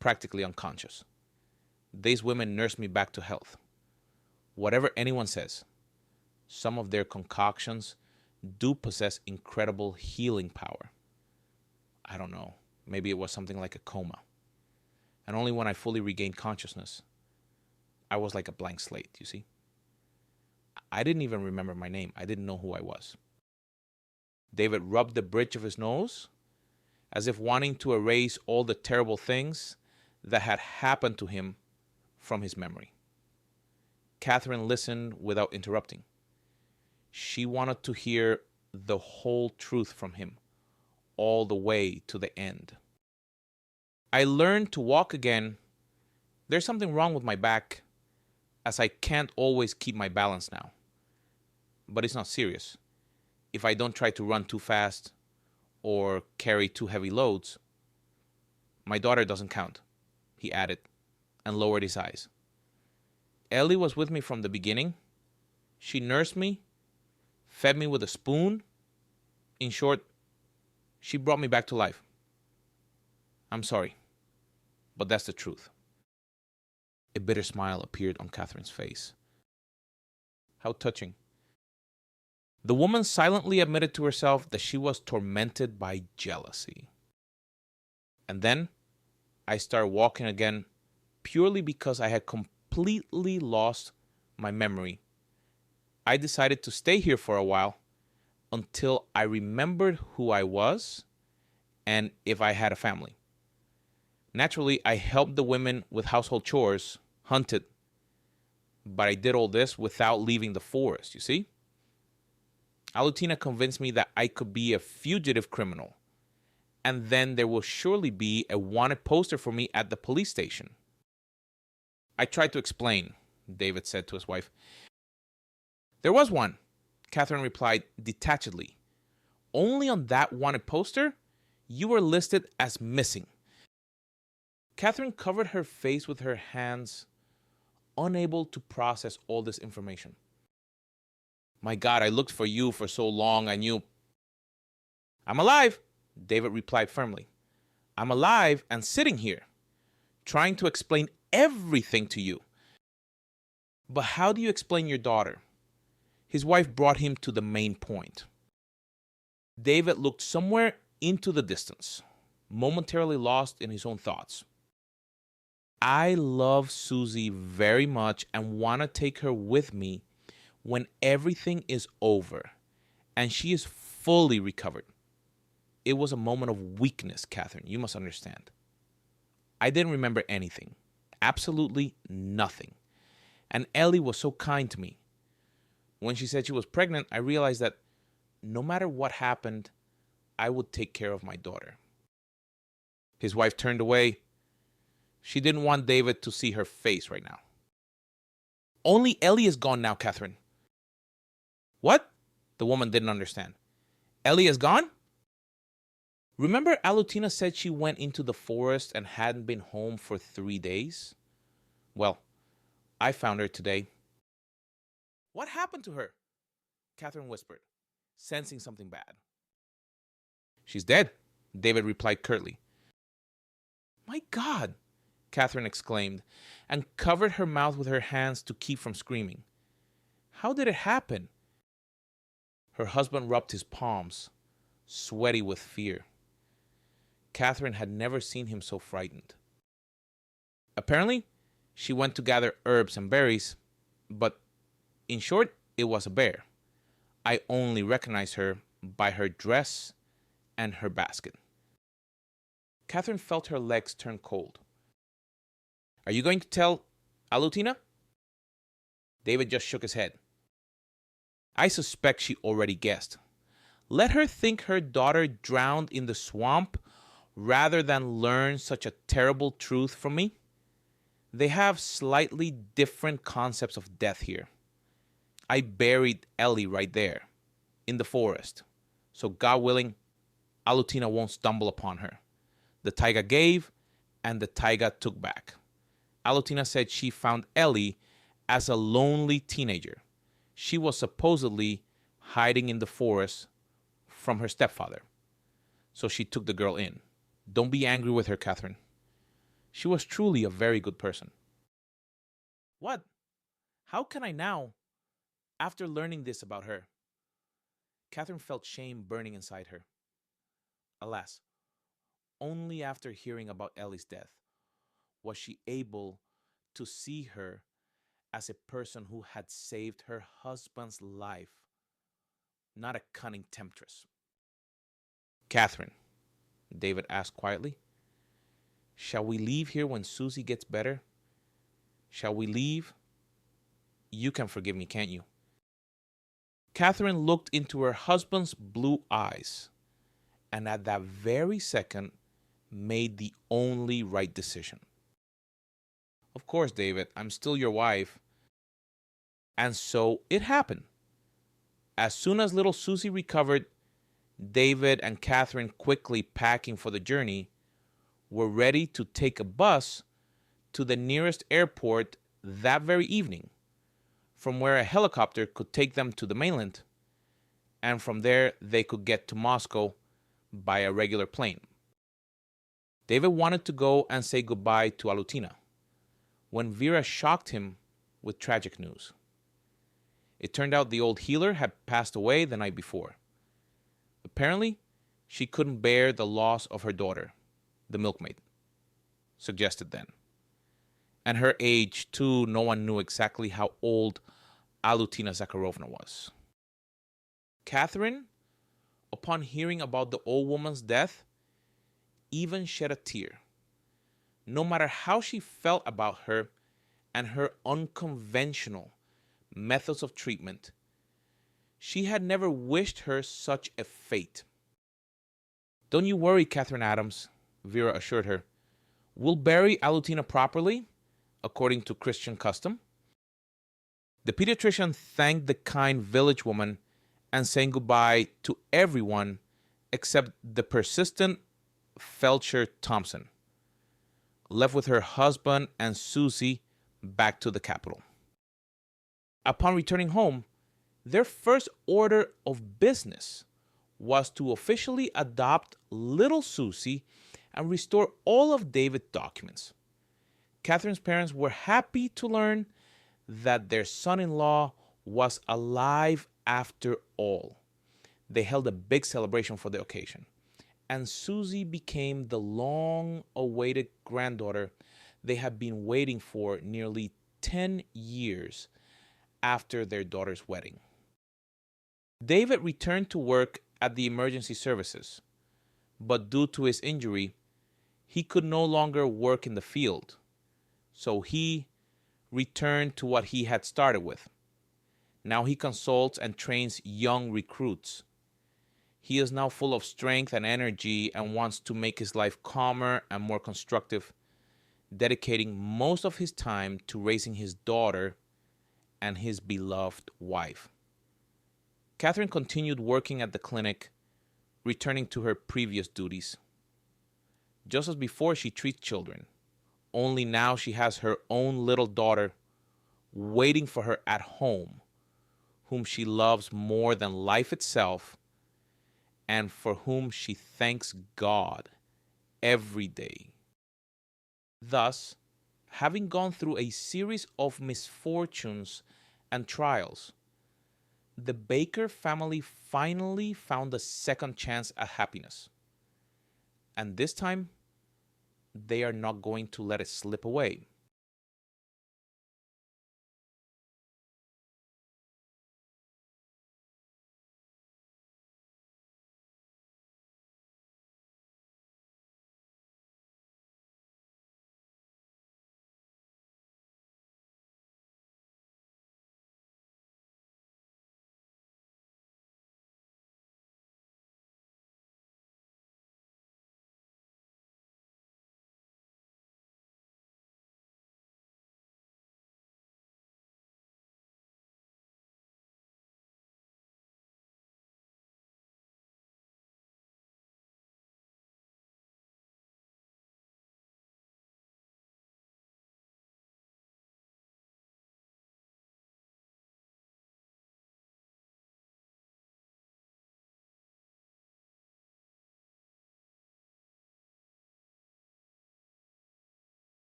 practically unconscious. These women nursed me back to health. Whatever anyone says, some of their concoctions do possess incredible healing power. I don't know, maybe it was something like a coma. And only when I fully regained consciousness, I was like a blank slate, you see? I didn't even remember my name. I didn't know who I was. David rubbed the bridge of his nose as if wanting to erase all the terrible things that had happened to him from his memory. Catherine listened without interrupting. She wanted to hear the whole truth from him, all the way to the end. I learned to walk again. There's something wrong with my back, as I can't always keep my balance now. But it's not serious. If I don't try to run too fast or carry too heavy loads, my daughter doesn't count, he added, and lowered his eyes. Ellie was with me from the beginning. She nursed me, fed me with a spoon. In short, she brought me back to life. I'm sorry, but that's the truth. A bitter smile appeared on Catherine's face. How touching. The woman silently admitted to herself that she was tormented by jealousy. And then I started walking again purely because I had completely lost my memory. I decided to stay here for a while until I remembered who I was and if I had a family. Naturally, I helped the women with household chores, hunted, but I did all this without leaving the forest, you see? Alutina convinced me that I could be a fugitive criminal, and then there will surely be a wanted poster for me at the police station. I tried to explain, David said to his wife. There was one, Catherine replied detachedly. Only on that wanted poster, you were listed as missing. Catherine covered her face with her hands, unable to process all this information. My God, I looked for you for so long, I knew. I'm alive, David replied firmly. I'm alive and sitting here, trying to explain everything to you. But how do you explain your daughter? His wife brought him to the main point. David looked somewhere into the distance, momentarily lost in his own thoughts. I love Susie very much and want to take her with me when everything is over and she is fully recovered. It was a moment of weakness, Catherine, you must understand. I didn't remember anything, absolutely nothing. And Ellie was so kind to me. When she said she was pregnant, I realized that no matter what happened, I would take care of my daughter. His wife turned away. She didn't want David to see her face right now. Only Ellie is gone now, Catherine. What? The woman didn't understand. Ellie is gone? Remember Alutina said she went into the forest and hadn't been home for 3 days? Well, I found her today. What happened to her? Catherine whispered, sensing something bad. She's dead, David replied curtly. My God, Catherine exclaimed, and covered her mouth with her hands to keep from screaming. How did it happen? Her husband rubbed his palms, sweaty with fear. Catherine had never seen him so frightened. Apparently, she went to gather herbs and berries, but in short, it was a bear. I only recognized her by her dress and her basket. Catherine felt her legs turn cold. Are you going to tell Alutina? David just shook his head. I suspect she already guessed. Let her think her daughter drowned in the swamp rather than learn such a terrible truth from me. They have slightly different concepts of death here. I buried Ellie right there, in the forest. So God willing, Alutina won't stumble upon her. The taiga gave, and the taiga took back. Alutina said she found Ellie as a lonely teenager. She was supposedly hiding in the forest from her stepfather. So she took the girl in. Don't be angry with her, Catherine. She was truly a very good person. What? How can I now, after learning this about her? Catherine felt shame burning inside her. Alas, only after hearing about Ellie's death was she able to see her as a person who had saved her husband's life, not a cunning temptress. Catherine, David asked quietly. Shall we leave here when Susie gets better? Shall we leave? You can forgive me, can't you? Catherine looked into her husband's blue eyes, and at that very second made the only right decision. Of course, David, I'm still your wife. And so it happened. As soon as little Susie recovered, David and Catherine, quickly packing for the journey, were ready to take a bus to the nearest airport that very evening, from where a helicopter could take them to the mainland, and from there they could get to Moscow by a regular plane. David wanted to go and say goodbye to Alutina when Vera shocked him with tragic news. It turned out the old healer had passed away the night before. Apparently, she couldn't bear the loss of her daughter, the milkmaid, suggested then. And her age, too, no one knew exactly how old Alutina Zakharovna was. Catherine, upon hearing about the old woman's death, even shed a tear. No matter how she felt about her and her unconventional methods of treatment, she had never wished her such a fate. Don't you worry, Catherine Adams, Vera assured her. We'll bury Alutina properly, according to Christian custom. The pediatrician thanked the kind village woman and saying goodbye to everyone except the persistent Felcher Thompson, left with her husband and Susie back to the capital. Upon returning home, their first order of business was to officially adopt little Susie and restore all of David's documents. Catherine's parents were happy to learn that their son-in-law was alive after all. They held a big celebration for the occasion, and Susie became the long-awaited granddaughter they had been waiting for nearly 10 years after their daughter's wedding. David returned to work at the emergency services, but due to his injury, he could no longer work in the field, so he returned to what he had started with. Now he consults and trains young recruits. He is now full of strength and energy and wants to make his life calmer and more constructive, dedicating most of his time to raising his daughter and his beloved wife. Catherine continued working at the clinic, returning to her previous duties. Just as before, she treats children. Only now she has her own little daughter waiting for her at home, whom she loves more than life itself, and for whom she thanks God every day. Thus, having gone through a series of misfortunes and trials, the Baker family finally found a second chance at happiness. And this time, they are not going to let it slip away.